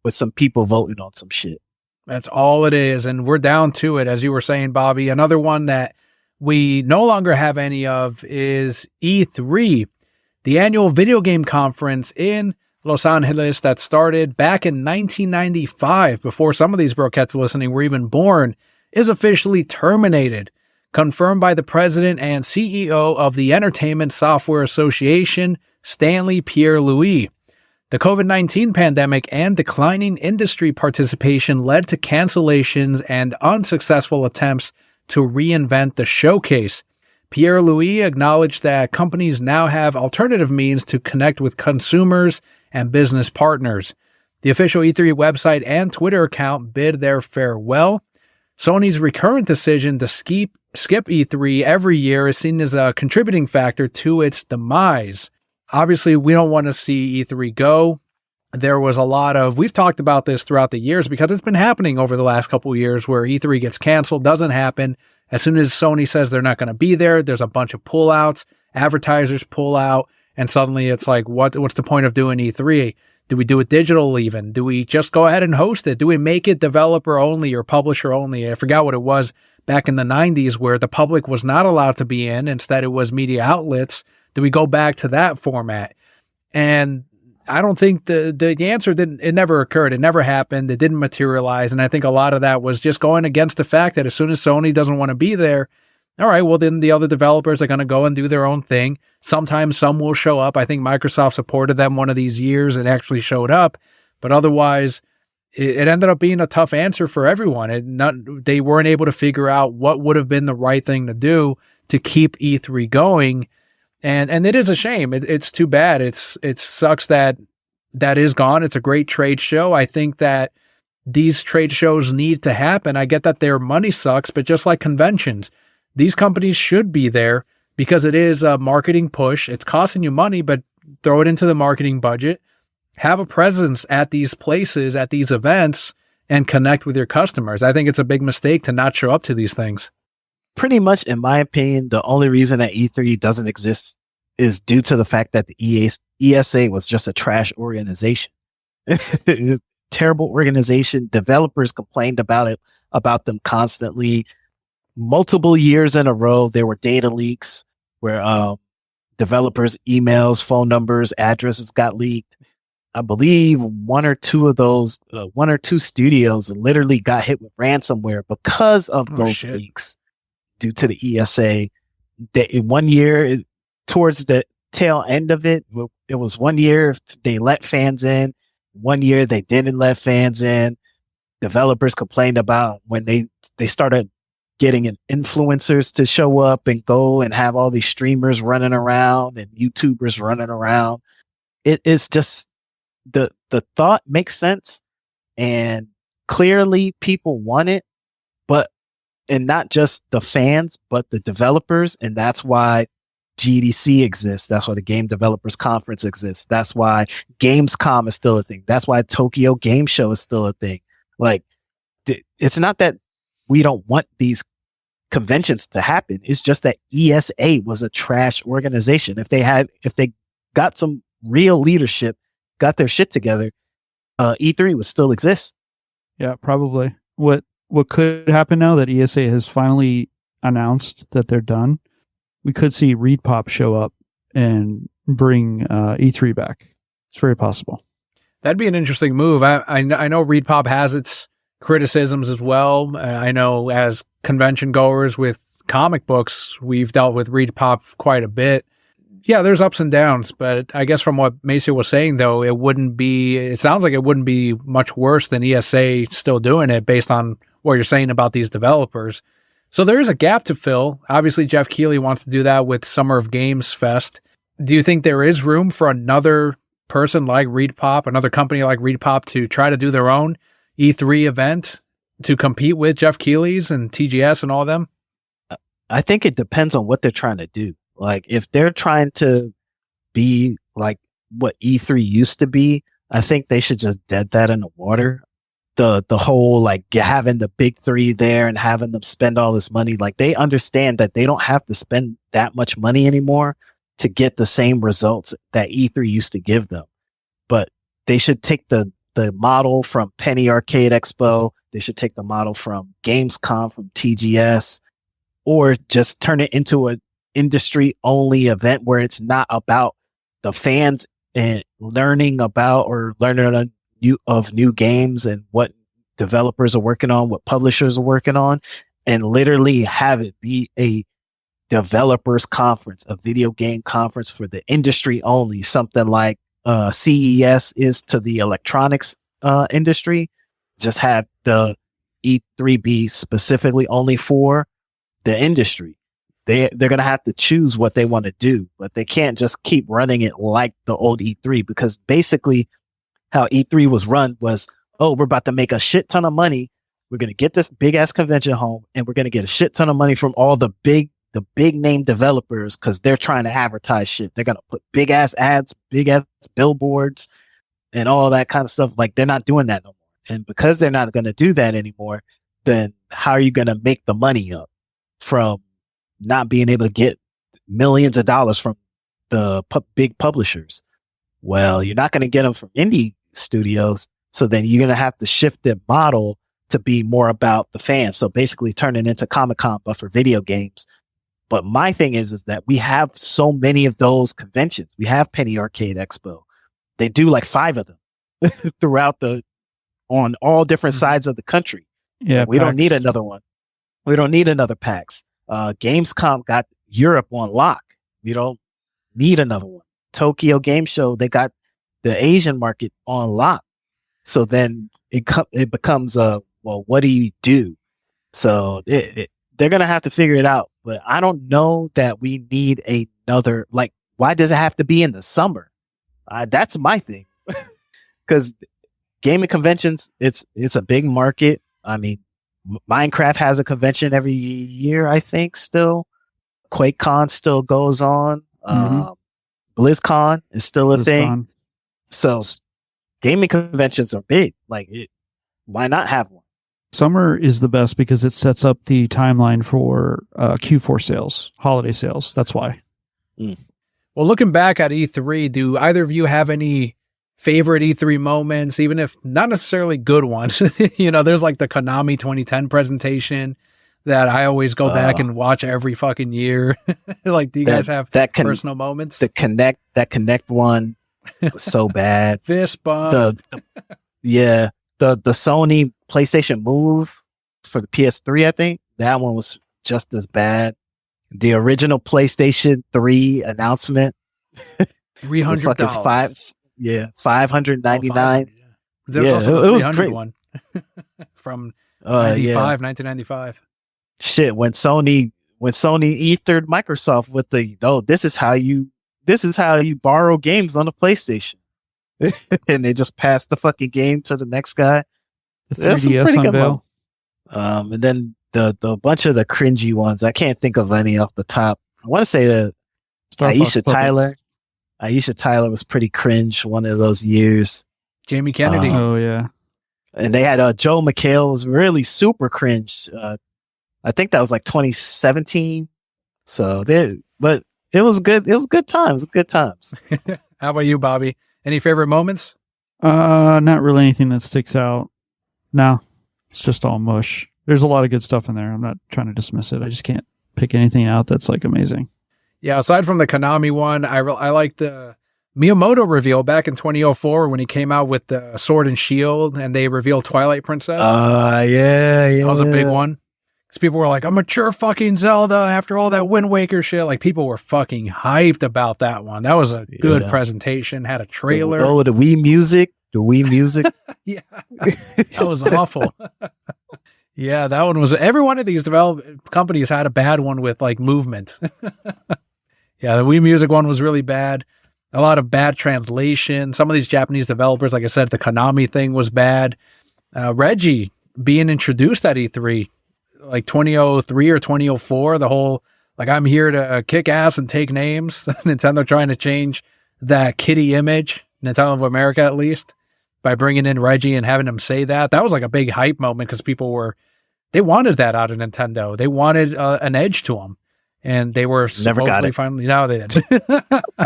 with some people voting on some shit. That's all it is. And we're down to it. As you were saying, Bobby, another one that we no longer have any of is E3, the annual video game conference in Los Angeles that started back in 1995, before some of these broadcasts listening were even born, is officially terminated. Confirmed by the president and CEO of the Entertainment Software Association, Stanley Pierre-Louis. The COVID-19 pandemic and declining industry participation led to cancellations and unsuccessful attempts to reinvent the showcase. Pierre-Louis acknowledged that companies now have alternative means to connect with consumers and business partners. The official E3 website and Twitter account bid their farewell. Sony's recurrent decision to skip E3 every year is seen as a contributing factor to its demise. Obviously, we don't want to see E3 go. There was a lot of, we've talked about this throughout the years because it's been happening over the last couple of years where E3 gets canceled, doesn't happen. As soon as Sony says they're not going to be there, there's a bunch of pullouts, advertisers pull out, and suddenly it's like, what's the point of doing E3? Do we do it digital even? Do we just go ahead and host it? Do we make it developer only or publisher only? I forgot what it was back in the 90s where the public was not allowed to be in. Instead, it was media outlets. Do we go back to that format? And I don't think the answer it never occurred. It never happened. It didn't materialize. And I think a lot of that was just going against the fact that as soon as Sony doesn't want to be there, all right, well, then the other developers are going to go and do their own thing. Sometimes some will show up. I think Microsoft supported them one of these years and actually showed up. But otherwise, it ended up being a tough answer for everyone. They weren't able to figure out what would have been the right thing to do to keep E3 going. And it is a shame. It's too bad. It sucks that is gone. It's a great trade show. I think that these trade shows need to happen. I get that their money sucks, but just like conventions, these companies should be there because it is a marketing push. It's costing you money, but throw it into the marketing budget. Have a presence at these places, at these events, and connect with your customers. I think it's a big mistake to not show up to these things. Pretty much, in my opinion, the only reason that E3 doesn't exist is due to the fact that the ESA was just a trash organization. Terrible organization. Developers complained about them constantly. Multiple years in a row, there were data leaks where developers' emails, phone numbers, addresses got leaked. I believe one or two studios literally got hit with ransomware because of those leaks. Due to the ESA, that in 1 year, towards the tail end of it, it was 1 year they let fans in, 1 year they didn't let fans in. Developers complained about when they started getting influencers to show up and go and have all these streamers running around and YouTubers running around. It is just the thought makes sense, and clearly people want it, and not just the fans, but the developers. And that's why GDC exists. That's why the Game Developers Conference exists. That's why Gamescom is still a thing. That's why Tokyo Game Show is still a thing. Like, it's not that we don't want these conventions to happen. It's just that ESA was a trash organization. If they got some real leadership, got their shit together, E3 would still exist. Yeah, probably. What could happen now that ESA has finally announced that they're done, we could see ReedPop show up and bring E3 back. It's very possible. That'd be an interesting move. I know ReedPop has its criticisms as well. I know as convention goers with comic books, we've dealt with ReedPop quite a bit. Yeah, there's ups and downs, but I guess from what Macio was saying, though, it sounds like it wouldn't be much worse than ESA still doing it based on what you're saying about these developers. So there is a gap to fill. Obviously, Geoff Keighley wants to do that with Summer of Games Fest. Do you think there is room for another person like ReedPop, another company like ReedPop to try to do their own E3 event to compete with Geoff Keighley's and TGS and all of them? I think it depends on what they're trying to do. Like, if they're trying to be like what E3 used to be, I think they should just dead that in the water. The whole, like, having the big three there and having them spend all this money, like, they understand that they don't have to spend that much money anymore to get the same results that E3 used to give them. But they should take the model from Penny Arcade Expo. They should take the model from Gamescom, from TGS, or just turn it into an industry only event where it's not about the fans and learning of new games and what developers are working on, what publishers are working on, and literally have it be a developers conference, a video game conference for the industry only, something like CES is to the electronics industry. Just have the E3 be specifically only for the industry. They're going to have to choose what they want to do, but they can't just keep running it like the old E3, because basically how E3 was run was, oh, we're about to make a shit ton of money. We're going to get this big ass convention home, and we're going to get a shit ton of money from all the big name developers, because they're trying to advertise shit. They're going to put big ass ads, big ass billboards, and all that kind of stuff. Like, they're not doing that no more. And because they're not going to do that anymore, then how are you going to make the money up from not being able to get millions of dollars from the big publishers? Well, you're not going to get them from indie studios. So then you're going to have to shift the model to be more about the fans. So basically turn it into Comic-Con, but for video games. But my thing is that we have so many of those conventions. We have Penny Arcade Expo. They do like 5 of them throughout on all different sides of the country. Yeah. We don't need another one. We don't need another PAX. Gamescom got Europe on lock. We don't need another one. Tokyo Game Show, they got the Asian market on lock. So then it becomes well, what do you do? So they're going to have to figure it out. But I don't know that we need another, like, why does it have to be in the summer? That's my thing. Because gaming conventions, it's a big market. I mean, Minecraft has a convention every year, I think, still. QuakeCon still goes on. BlizzCon is still a thing. So gaming conventions are big. Like, why not have one? Summer is the best because it sets up the timeline for Q4 sales, holiday sales. That's why. Well, looking back at E3, do either of you have any favorite E3 moments, even if not necessarily good ones? You know, there's like the Konami 2010 presentation that I always go back and watch every fucking year. Like, do you guys have personal moments? The Connect one was so bad. Fist bump. The Sony PlayStation Move for the PS3, I think that one was just as bad. The original PlayStation 3 announcement, $300. $599. There's also the it was 300 great. one from 1995. Shit, when Sony ethered Microsoft with this is how you borrow games on the PlayStation. And they just passed the fucking game to the next guy. The 3DS unveil. And then the bunch of the cringy ones, I can't think of any off the top. I want to say that Aisha Tyler was pretty cringe one of those years. Jamie Kennedy. Oh yeah. And they had Joe McHale was really super cringe. I think that was like 2017. But it was good. It was good times. Good times. How about you, Bobby? Any favorite moments? Not really anything that sticks out. No, it's just all mush. There's a lot of good stuff in there. I'm not trying to dismiss it. I just can't pick anything out that's like amazing. Yeah, aside from the Konami one, I like the Miyamoto reveal back in 2004 when he came out with the Sword and Shield and they revealed Twilight Princess. Yeah. That was a big one. Because people were like, a mature fucking Zelda after all that Wind Waker shit. Like, people were fucking hyped about that one. That was a good presentation. Had a trailer. Oh, the Wii Music. Yeah. That was awful. Yeah, that one was... Every one of these companies had a bad one with, like, movement. Yeah, the Wii Music one was really bad. A lot of bad translation. Some of these Japanese developers, like I said, the Konami thing was bad. Reggie being introduced at E3... like 2003 or 2004, the whole, like, I'm here to kick ass and take names. Nintendo trying to change that kitty image, Nintendo of America at least, by bringing in Reggie and having him say that. That was like a big hype moment because people they wanted that out of Nintendo. They wanted an edge to them. And they were never got it. Finally, no, they didn't.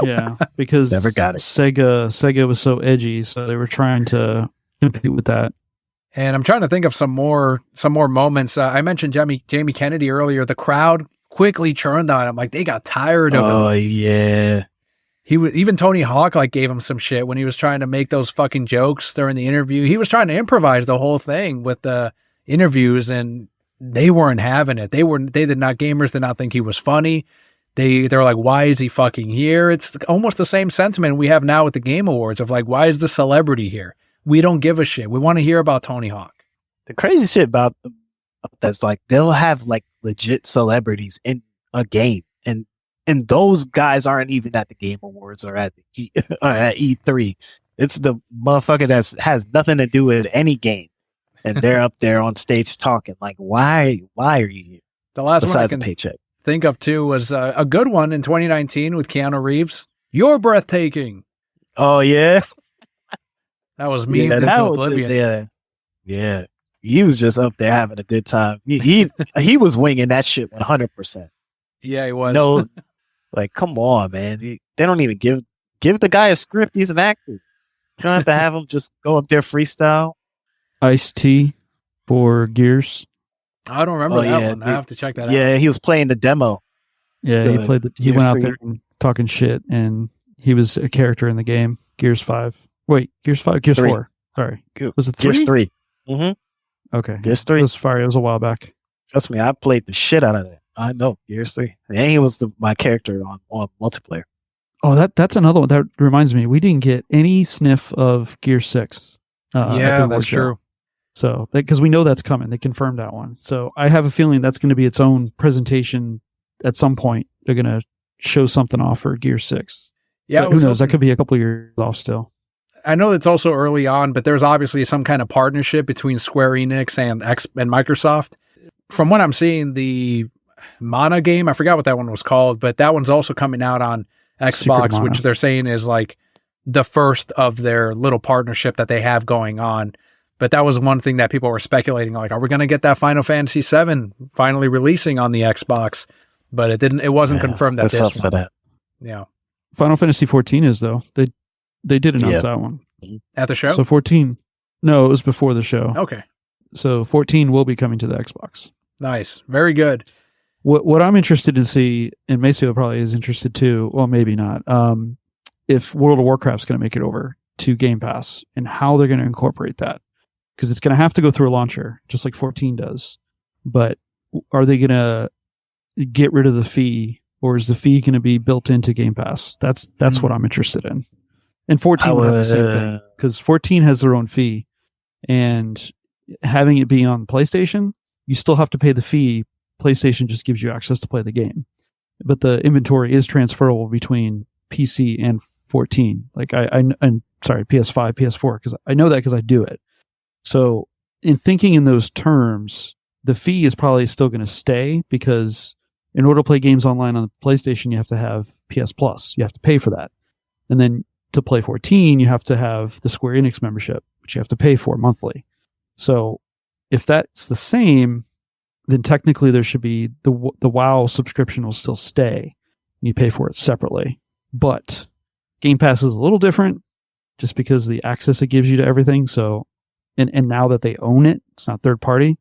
Yeah, because never got it. Sega was so edgy, so they were trying to compete with that. And I'm trying to think of some more moments. I mentioned Jamie Kennedy earlier. The crowd quickly churned on him. Like, they got tired of him. Oh, yeah. Even Tony Hawk, like, gave him some shit when he was trying to make those fucking jokes during the interview. He was trying to improvise the whole thing with the interviews, and they weren't having it. Gamers did not think he was funny. They're like, why is he fucking here? It's almost the same sentiment we have now with the Game Awards of like, why is the celebrity here? We don't give a shit. We want to hear about Tony Hawk. The crazy shit about that's like they'll have like legit celebrities in a game, and those guys aren't even at the Game Awards or at E3. It's the motherfucker that has nothing to do with any game, and they're up there on stage talking. Like, why are you here? The last Besides one I can the paycheck. think of too was a good one in 2019 with Keanu Reeves. You're breathtaking. Oh yeah, that was me into oblivion. Yeah. He was just up there having a good time. He was winging that shit 100%. Yeah, he was. No, like, come on, man. They don't even give the guy a script. He's an actor. You don't have to have him just go up there freestyle. Ice-T for Gears. I don't remember that one. I have to check that out. Yeah, he was playing the demo. Yeah, he went out there and talking shit, and he was a character in the game. Gears 5. Wait, Gears 5? Gears 4. Sorry. Was it 3? Gears 3. Mm-hmm. Okay. Gears 3. It was a while back. Trust me, I played the shit out of it. I know, Gears 3. And he was my character on multiplayer. Oh, that's another one. That reminds me, we didn't get any sniff of Gears 6. Yeah, that's true. So, because we know that's coming. They confirmed that one. So, I have a feeling that's going to be its own presentation at some point. They're going to show something off for Gears 6. Yeah, who knows? That could be a couple of years off still. I know it's also early on, but there's obviously some kind of partnership between Square Enix and Microsoft. From what I'm seeing, the Mana game, I forgot what that one was called, but that one's also coming out on Xbox, which they're saying is like the first of their little partnership that they have going on. But that was one thing that people were speculating, like, are we going to get that Final Fantasy VII finally releasing on the Xbox? But it wasn't confirmed that this one. For that. Yeah. Final Fantasy 14 is, though. They did announce that one. At the show? So 14, no, it was before the show. Okay. So 14 will be coming to the Xbox. Nice. Very good. What I'm interested to see, and Macio probably is interested too, well, maybe not, if World of Warcraft's going to make it over to Game Pass and how they're going to incorporate that. Because it's going to have to go through a launcher, just like 14 does. But are they going to get rid of the fee, or is the fee going to be built into Game Pass? That's what I'm interested in. And 14 will have the same thing, because 14 has their own fee, and having it be on PlayStation, you still have to pay the fee. PlayStation just gives you access to play the game, but the inventory is transferable between PC and 14. Like I'm sorry, PS5, PS4, because I know that because I do it. So in thinking in those terms, the fee is probably still going to stay, because in order to play games online on the PlayStation, you have to have PS Plus. You have to pay for that. And then to play 14, you have to have the Square Enix membership, which you have to pay for monthly. So if that's the same, then technically there should be the WoW subscription will still stay, and you pay for it separately. But Game Pass is a little different, just because of the access it gives you to everything. So, and now that they own it, it's not third party.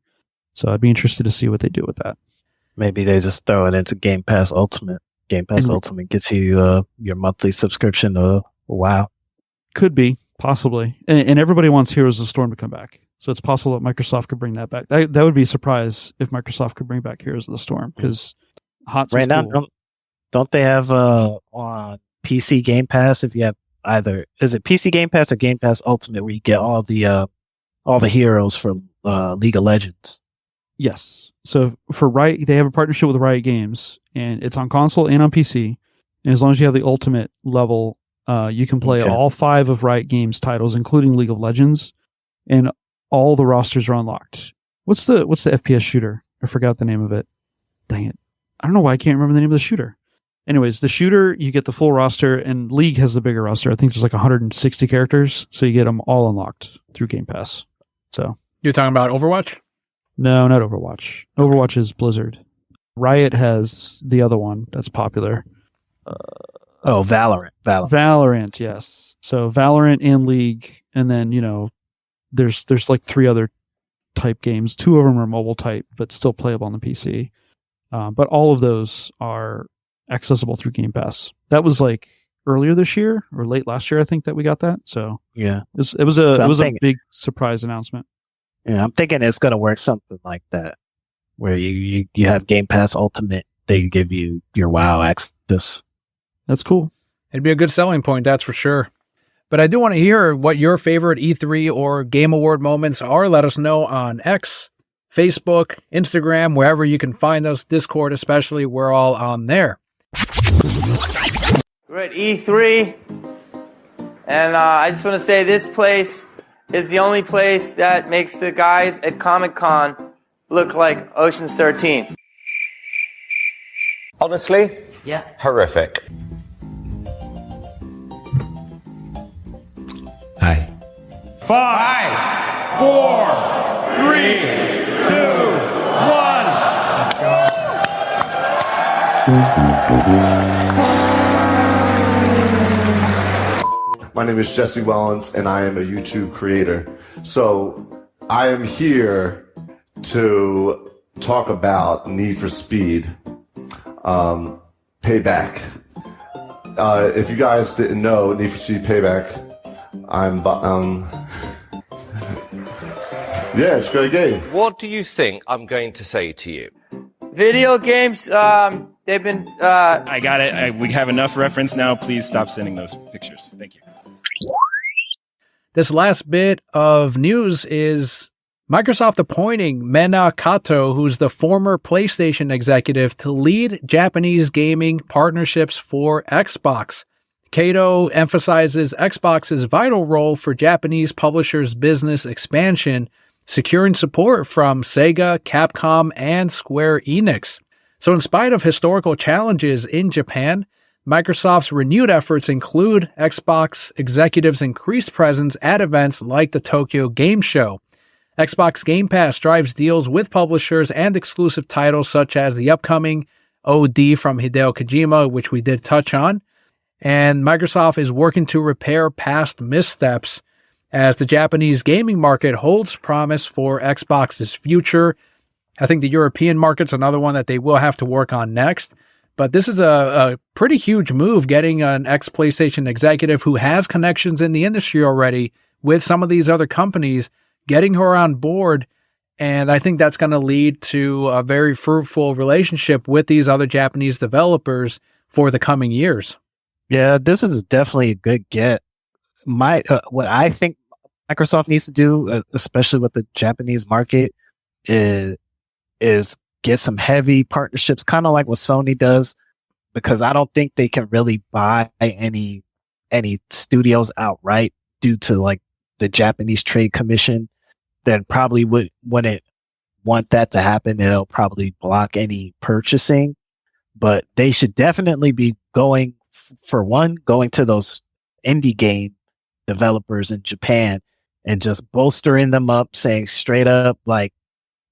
So I'd be interested to see what they do with that. Maybe they just throw it into Game Pass Ultimate. Game Pass Ultimate gets you your monthly subscription to WoW. Could be, possibly. And everybody wants Heroes of the Storm to come back. So it's possible that Microsoft could bring that back. That would be a surprise if Microsoft could bring back Heroes of the Storm, because right now, don't they have on PC Game Pass, if you have either, is it PC Game Pass or Game Pass Ultimate, where you get all the heroes from League of Legends? Yes. So for Riot, they have a partnership with Riot Games, and it's on console and on PC. And as long as you have the Ultimate level, you can play all 5 of Riot Games titles, including League of Legends, and all the rosters are unlocked. What's the FPS shooter? I forgot the name of it. Dang it. I don't know why I can't remember the name of the shooter. Anyways, the shooter, you get the full roster, and League has the bigger roster. I think there's like 160 characters, so you get them all unlocked through Game Pass. So you're talking about Overwatch? No, not Overwatch. Overwatch is Blizzard. Riot has the other one that's popular. Valorant. Valorant, yes. So Valorant and League, and then, there's like 3 other type games. 2 of them are mobile type, but still playable on the PC. But all of those are accessible through Game Pass. That was like earlier this year or late last year, I think, that we got that. So yeah, it was a big surprise announcement. Yeah, I'm thinking it's going to work something like that. where you have Game Pass Ultimate. They give you your WoW access. That's cool. It'd be a good selling point, that's for sure. But I do want to hear what your favorite E3 or Game Award moments are. Let us know on X, Facebook, Instagram, wherever you can find us. Discord especially, we're all on there. We're at E3, and I just want to say this place is the only place that makes the guys at Comic-Con look like Ocean's 13. Honestly? Yeah. Horrific. Hi. 5, 4, 3, 2, 1. My name is Jesse Wellens, and I am a YouTube creator. So I am here to talk about Need for Speed, Payback. If you guys didn't know, Need for Speed Payback, yeah, it's a great game. What do you think I'm going to say to you? Video games, they've been... I got it. We have enough reference now. Please stop sending those pictures. Thank you. This last bit of news is Microsoft appointing Mena Kato, who's the former PlayStation executive, to lead Japanese gaming partnerships for Xbox. Kato emphasizes Xbox's vital role for Japanese publishers' business expansion, securing support from Sega, Capcom, and Square Enix. So in spite of historical challenges in Japan, Microsoft's renewed efforts include Xbox executives' increased presence at events like the Tokyo Game Show. Xbox Game Pass drives deals with publishers and exclusive titles such as the upcoming OD from Hideo Kojima, which we did touch on. And Microsoft is working to repair past missteps as the Japanese gaming market holds promise for Xbox's future. I think the European market's another one that they will have to work on next. But this is a pretty huge move, getting an ex-PlayStation executive who has connections in the industry already with some of these other companies, getting her on board. And I think that's going to lead to a very fruitful relationship with these other Japanese developers for the coming years. Yeah, this is definitely a good get. What I think Microsoft needs to do, especially with the Japanese market, is get some heavy partnerships, kind of like what Sony does, because I don't think they can really buy any studios outright due to like the Japanese Trade Commission. That probably wouldn't want that to happen. It'll probably block any purchasing, but they should definitely be going to those indie game developers in Japan and just bolstering them up, saying straight up, like,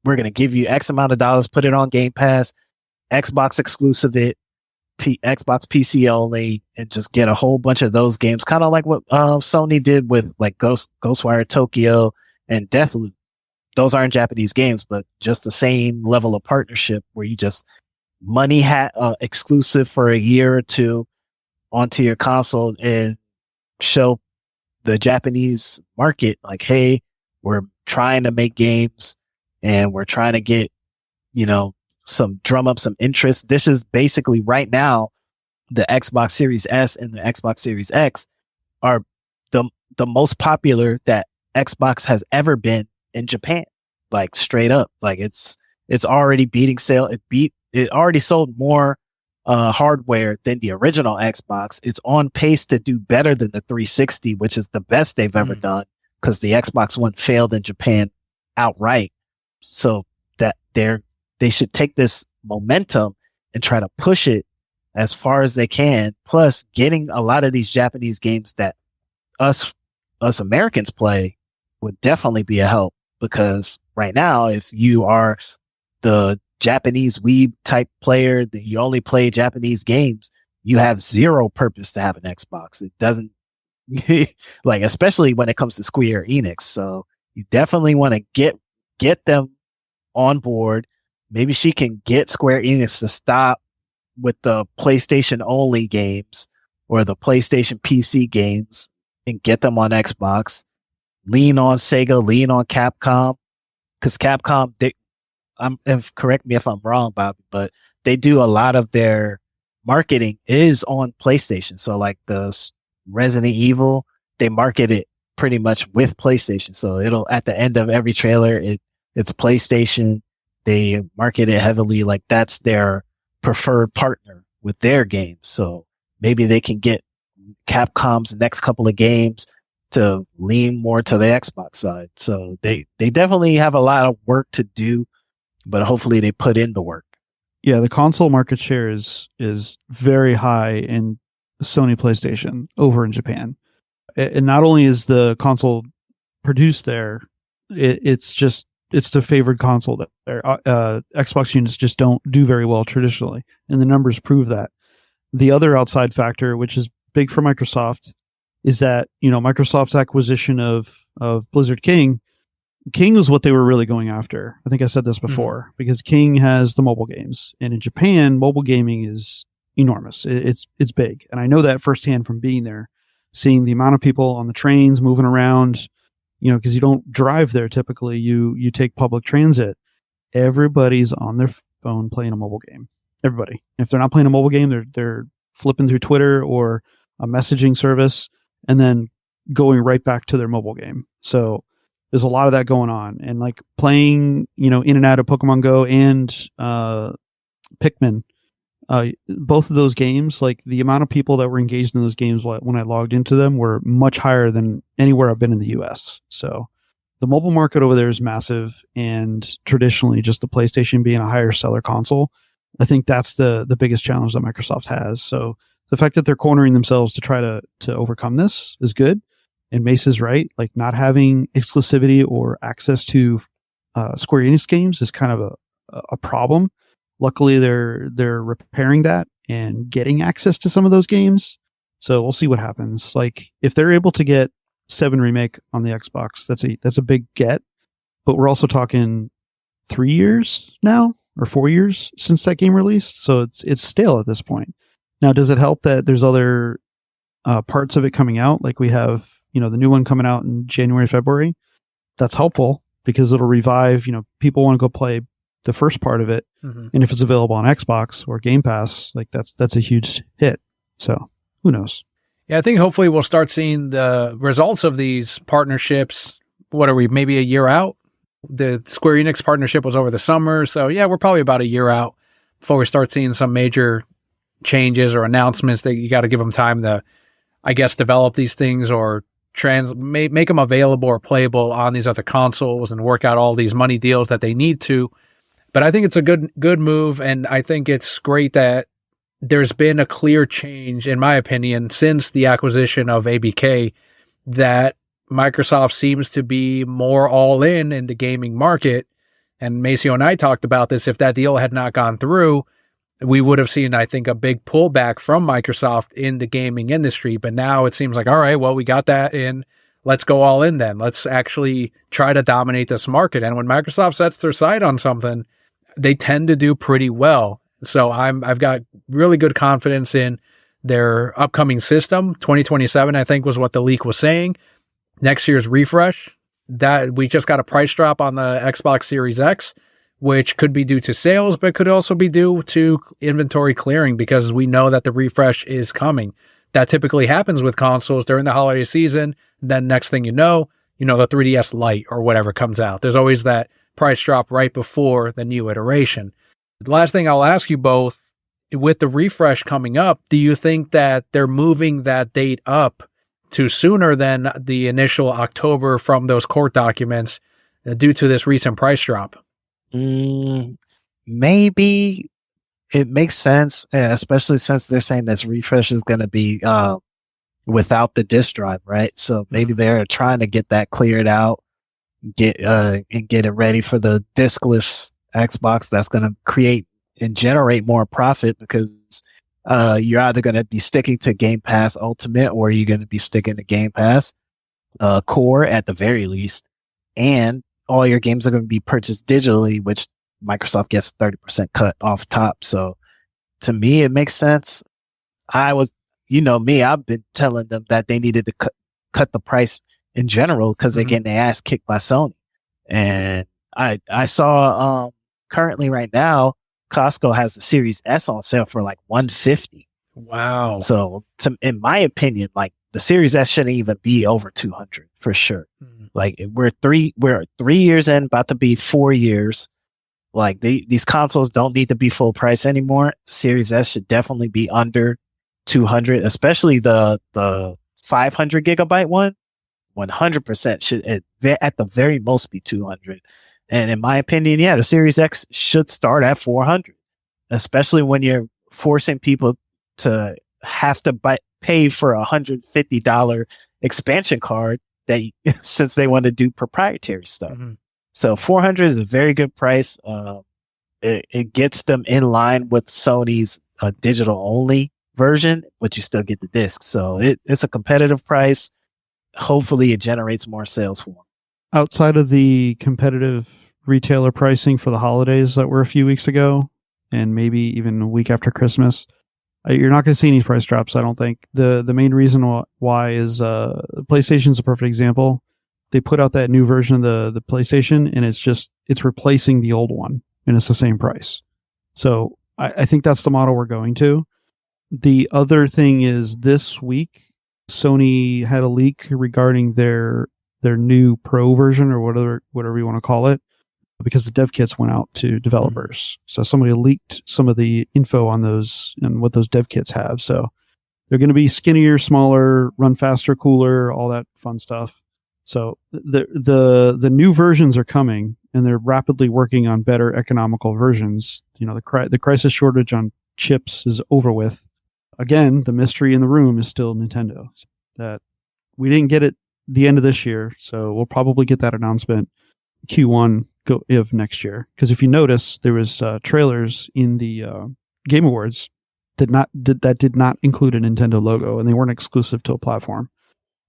we're going to give you X amount of dollars, put it on Game Pass, Xbox exclusive Xbox PC only, and just get a whole bunch of those games. Kind of like what Sony did with like Ghostwire Tokyo and Deathloop. Those aren't Japanese games, but just the same level of partnership where you just money exclusive for a year or two onto your console and show the Japanese market like, hey, we're trying to make games and we're trying to get, drum up some interest. This is basically right now, the Xbox Series S and the Xbox Series X are the most popular that Xbox has ever been in Japan. Like straight up, like it's already beating sale. It already sold more hardware than the original Xbox. It's on pace to do better than the 360, which is the best they've ever done, because the Xbox One failed in Japan outright. So that they should take this momentum and try to push it as far as they can. Plus, getting a lot of these Japanese games that us Americans play would definitely be a help, because right now, if you are the Japanese weeb type player that you only play Japanese games, you have zero purpose to have an Xbox. It doesn't like, especially when it comes to Square Enix. So you definitely want to get them on board. Maybe she can get Square Enix to stop with the PlayStation only games or the PlayStation PC games and get them on Xbox. Lean on Sega, lean on Capcom, because Capcom, correct me if I'm wrong, Bob, but they do a lot of their marketing is on PlayStation. So like the Resident Evil, they market it pretty much with PlayStation. So it'll, at the end of every trailer, it's PlayStation. They market it heavily. Like that's their preferred partner with their games. So maybe they can get Capcom's next couple of games to lean more to the Xbox side. So they definitely have a lot of work to do, but hopefully they put in the work. Yeah, the console market share is very high in Sony PlayStation over in Japan. And not only is the console produced there, it's the favored console there. Xbox units just don't do very well traditionally, and the numbers prove that. The other outside factor, which is big for Microsoft, is that, you know, Microsoft's acquisition of Blizzard King was what they were really going after. I think I said this before, because King has the mobile games, and in Japan, mobile gaming is enormous. It's big, and I know that firsthand from being there, seeing the amount of people on the trains moving around. You know, because you don't drive there typically, you take public transit. Everybody's on their phone playing a mobile game. Everybody. If they're not playing a mobile game, they're flipping through Twitter or a messaging service and then going right back to their mobile game. So there's a lot of that going on. And like playing, you know, in and out of Pokemon Go and Pikmin, both of those games, like the amount of people that were engaged in those games when I logged into them were much higher than anywhere I've been in the US. So the mobile market over there is massive, and traditionally just the PlayStation being a higher seller console, I think that's the biggest challenge that Microsoft has. So the fact that they're cornering themselves to try to overcome this is good. And Mace is right. Like not having exclusivity or access to Square Enix games is kind of a problem. Luckily, they're repairing that and getting access to some of those games. So we'll see what happens. Like if they're able to get 7 Remake on the Xbox, that's a big get. But we're also talking 3 years now or 4 years since that game released. So it's stale at this point. Now, does it help that there's other parts of it coming out? Like we have, you know, the new one coming out in January, February. That's helpful because it'll revive, you know, people want to go play the first part of it. And if it's available on Xbox or Game Pass, like that's a huge hit. So who knows? Yeah, I think hopefully we'll start seeing the results of these partnerships. What are we, maybe a year out? The Square Enix partnership was over the summer. So yeah, we're probably about a year out before we start seeing some major changes or announcements. That you got to give them time to, I guess, develop these things or make them available or playable on these other consoles and work out all these money deals that they need to. But I think it's a good move, and I think it's great that there's been a clear change, in my opinion, since the acquisition of ABK, that Microsoft seems to be more all in the gaming market. And Macio and I talked about this. If that deal had not gone through, we would have seen, I think, a big pullback from Microsoft in the gaming industry. But now it seems like, all right, well, we got that in. Let's go all in then. Let's actually try to dominate this market. And when Microsoft sets their sight on something, they tend to do pretty well. So I've got really good confidence in their upcoming system. 2027, I think, was what the leak was saying. Next year's refresh, that we just got a price drop on the Xbox Series X, which could be due to sales, but could also be due to inventory clearing, because we know that the refresh is coming. That typically happens with consoles during the holiday season. Then next thing you know, the 3DS Lite or whatever comes out. There's always that price drop right before the new iteration. The last thing I'll ask you both, with the refresh coming up, do you think that they're moving that date up to sooner than the initial October from those court documents due to this recent price drop? Maybe it makes sense, especially since they're saying this refresh is going to be without the disk drive, right? So maybe they're trying to get that cleared out, get it ready for the diskless Xbox. That's going to create and generate more profit, because you're either going to be sticking to Game Pass Ultimate, or you're going to be sticking to Game Pass Core at the very least, and all your games are going to be purchased digitally, which Microsoft gets 30% cut off top. So to me, it makes sense. I've been telling them that they needed to cut the price in general, because they're getting their ass kicked by Sony. And I saw currently right now, Costco has the Series S on sale for like $150. Wow. So in my opinion, like the Series S shouldn't even be over 200 for sure. Like we're 3 years in, about to be 4 years. Like these consoles don't need to be full price anymore. The Series S should definitely be under 200, especially the 500 gigabyte one. 100% should at the very most be 200. And in my opinion, yeah, the Series X should start at 400, especially when you're forcing people to have to pay for $150 expansion card since they want to do proprietary stuff. So 400 is a very good price. It gets them in line with Sony's digital only version, but you still get the disc. So it's a competitive price. Hopefully it generates more sales for them. Outside of the competitive retailer pricing for the holidays that were a few weeks ago, and maybe even a week after Christmas, you're not going to see any price drops, I don't think. The main reason why is PlayStation's a perfect example. They put out that new version of the PlayStation, and it's replacing the old one, and it's the same price. So I think that's the model we're going to. The other thing is this week, Sony had a leak regarding their new Pro version, or whatever you want to call it, because the dev kits went out to developers. So somebody leaked some of the info on those and what those dev kits have. So they're going to be skinnier, smaller, run faster, cooler, all that fun stuff. So the new versions are coming, and they're rapidly working on better economical versions. You know, the crisis shortage on chips is over with. Again, the mystery in the room is still Nintendo. That we didn't get it the end of this year, so we'll probably get that announcement Q1 of next year. Because if you notice, there was trailers in the Game Awards that did not include a Nintendo logo, and they weren't exclusive to a platform.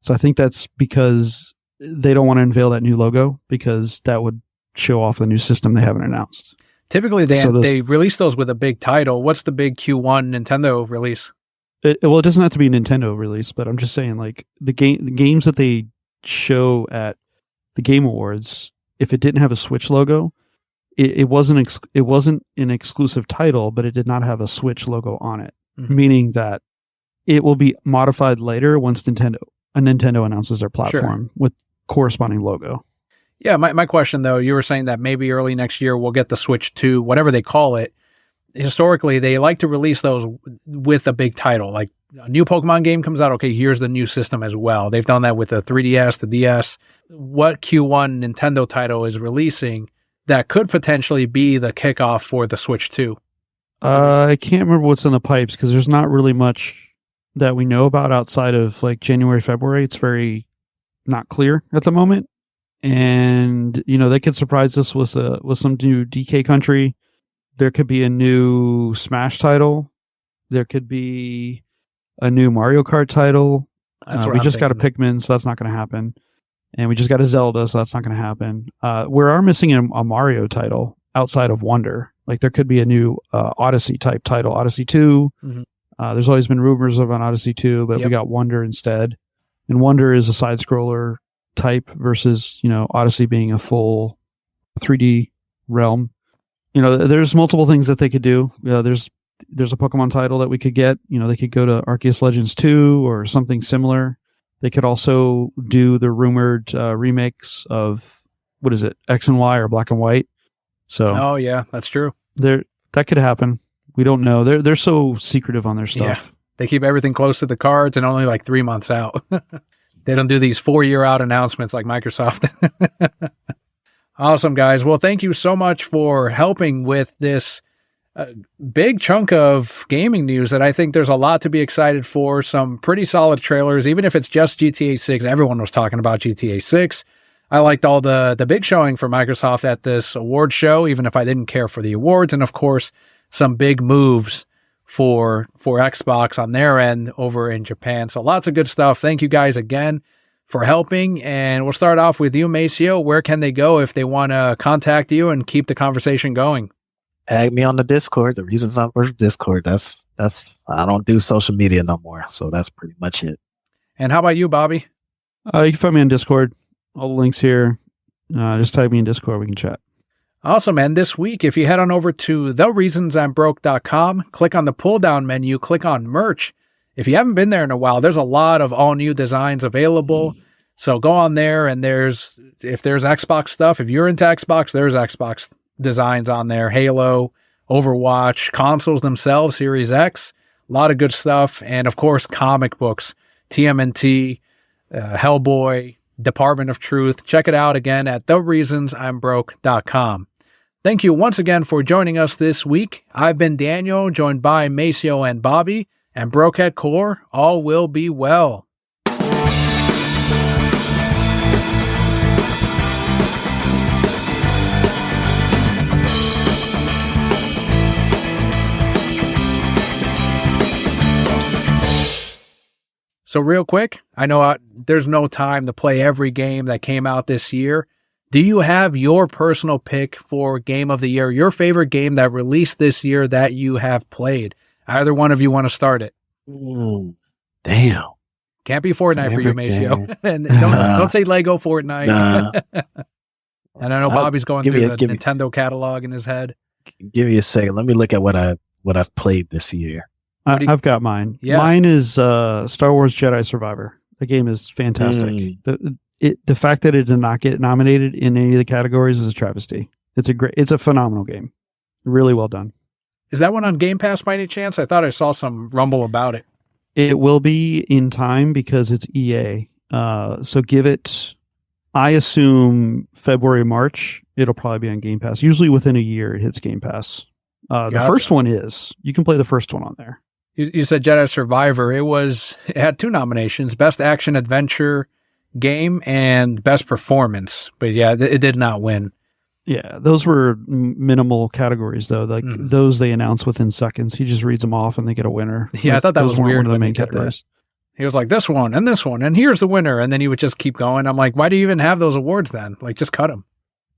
So I think that's because they don't want to unveil that new logo, because that would show off the new system they haven't announced. Typically, they release those with a big title. What's the big Q1 Nintendo release? It doesn't have to be a Nintendo release, but I'm just saying, like the games that they show at the Game Awards, if it didn't have a Switch logo, it wasn't an exclusive title, but it did not have a Switch logo on it, meaning that it will be modified later once Nintendo announces their platform with corresponding logo. Yeah, my question though, you were saying that maybe early next year we'll get the Switch 2, whatever they call it. Historically, they like to release those with a big title. Like a new Pokemon game comes out, okay, here's the new system as well. They've done that with the 3DS, the DS. What Q1 Nintendo title is releasing that could potentially be the kickoff for the Switch 2? I can't remember what's in the pipes, because there's not really much that we know about outside of like January, February. It's very not clear at the moment. And, you know, they could surprise us with some new DK Country. There could be a new Smash title. There could be a new Mario Kart title. We just got a Pikmin, so that's not going to happen. And we just got a Zelda, so that's not going to happen. We are missing a Mario title outside of Wonder. Like there could be a new Odyssey type title, Odyssey 2. There's always been rumors of an Odyssey 2, but we got Wonder instead. And Wonder is a side scroller type versus, you know, Odyssey being a full 3D realm. You know, there's multiple things that they could do. There's a Pokemon title that we could get. You know, they could go to Arceus Legends 2 or something similar. They could also do the rumored remakes of, what is it, X and Y or Black and White. So, oh yeah, that's true. That could happen. We don't know. They're so secretive on their stuff. Yeah, they keep everything close to the cards and only like 3 months out. They don't do these 4-year out announcements like Microsoft. Awesome, guys. Well, thank you so much for helping with this big chunk of gaming news that I think there's a lot to be excited for. Some pretty solid trailers, even if it's just GTA 6. Everyone was talking about GTA 6. I liked all the big showing for Microsoft at this award show, even if I didn't care for the awards. And of course, some big moves for Xbox on their end over in Japan. So lots of good stuff. Thank you guys again for helping. And we'll start off with you, Macio. Where can they go if they want to contact you and keep the conversation going? Add me on the Discord. The reason's not for Discord. That's I don't do social media no more. So that's pretty much it. And how about you, Bobby? You can find me on Discord. All the links here. Just type me in Discord. We can chat. Awesome, and this week, if you head on over to thereasonsimbroke.com, click on the pull-down menu, click on merch. If you haven't been there in a while, there's a lot of all-new designs available. So go on there, and if there's Xbox stuff, if you're into Xbox, there's Xbox designs on there. Halo, Overwatch, consoles themselves, Series X, a lot of good stuff. And, of course, comic books, TMNT, Hellboy, Department of Truth. Check it out again at thereasonsimbroke.com. Thank you once again for joining us this week. I've been Daniel, joined by Macio and Bobby, and Brokehead Core, all will be well. So real quick, I know there's no time to play every game that came out this year. Do you have your personal pick for Game of the Year, your favorite game that released this year that you have played? Either one of you want to start it? Damn. Can't be Fortnite for you, Macio. And don't say Lego Fortnite. Nah. And I know Bobby's going through the Nintendo catalog in his head. Give me a second. Let me look at what I've played this year. I've got mine. Yeah. Mine is Star Wars Jedi Survivor. The game is fantastic. The fact that it did not get nominated in any of the categories is a travesty. It's a phenomenal game. Really well done. Is that one on Game Pass by any chance? I thought I saw some rumble about it. It will be in time because it's EA. So give it, I assume, February, March. It'll probably be on Game Pass. Usually within a year it hits Game Pass. The first one is. You can play the first one on there. You said Jedi Survivor. It had 2 nominations, Best Action Adventure Game and Best Performance. But yeah, it did not win. Yeah, those were minimal categories, though. Like those they announce within seconds. He just reads them off and they get a winner. Yeah, I thought that was weird. One of the main categories. He was like, this one, and here's the winner. And then he would just keep going. I'm like, why do you even have those awards then? Like, just cut them.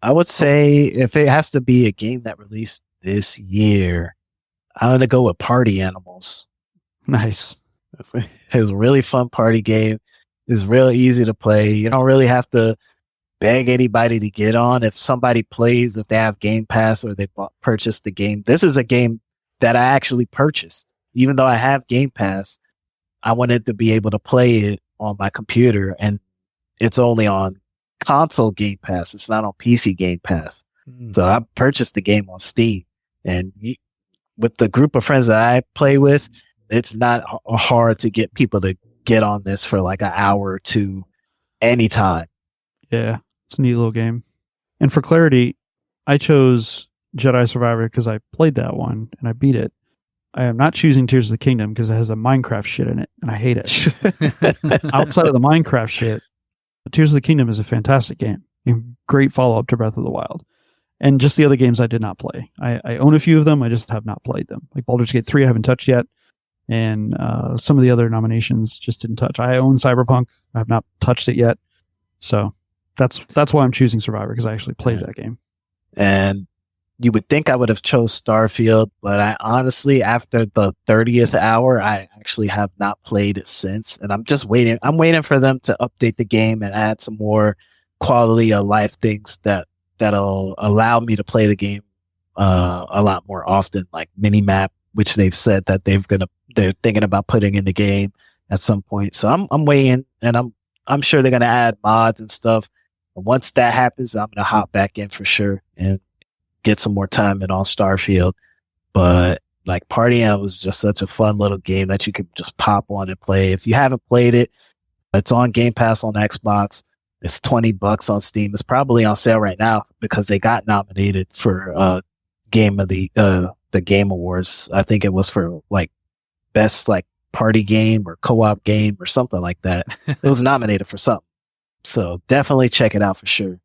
I would say if it has to be a game that released this year, I'm going to go with Party Animals. Nice. It was a really fun party game. It's real easy to play. You don't really have to beg anybody to get on. If somebody plays, if they have Game Pass or they purchased the game, this is a game that I actually purchased. Even though I have Game Pass, I wanted to be able to play it on my computer, and it's only on console Game Pass. It's not on PC Game Pass. So I purchased the game on Steam, and with the group of friends that I play with, it's not hard to get people to get on this for like an hour or two anytime. Yeah, it's a neat little game. And for clarity, I chose Jedi Survivor because I played that one and I beat it. I am not choosing Tears of the Kingdom because it has a Minecraft shit in it and I hate it. Outside of the Minecraft shit, Tears of the Kingdom is a fantastic game. A great follow-up to Breath of the Wild. And just the other games I did not play. I own a few of them, I just have not played them. Like Baldur's Gate 3 I haven't touched yet. And some of the other nominations just didn't touch. I own Cyberpunk. I have not touched it yet. So that's why I'm choosing Survivor, because I actually played that game. And you would think I would have chose Starfield, but I honestly, after the 30th hour, I actually have not played it since. And I'm just waiting. I'm waiting for them to update the game and add some more quality of life things that'll allow me to play the game a lot more often, like Minimap, which they've said that they're thinking about putting in the game at some point. So I'm waiting, and I'm sure they're gonna add mods and stuff. And once that happens, I'm gonna hop back in for sure and get some more time in on Starfield. But like Party Animals was just such a fun little game that you could just pop on and play. If you haven't played it, it's on Game Pass on Xbox. It's $20 on Steam. It's probably on sale right now because they got nominated for Game of the Game Awards. I think it was for like best like party game or co-op game or something like that. It was nominated for something. So definitely check it out for sure.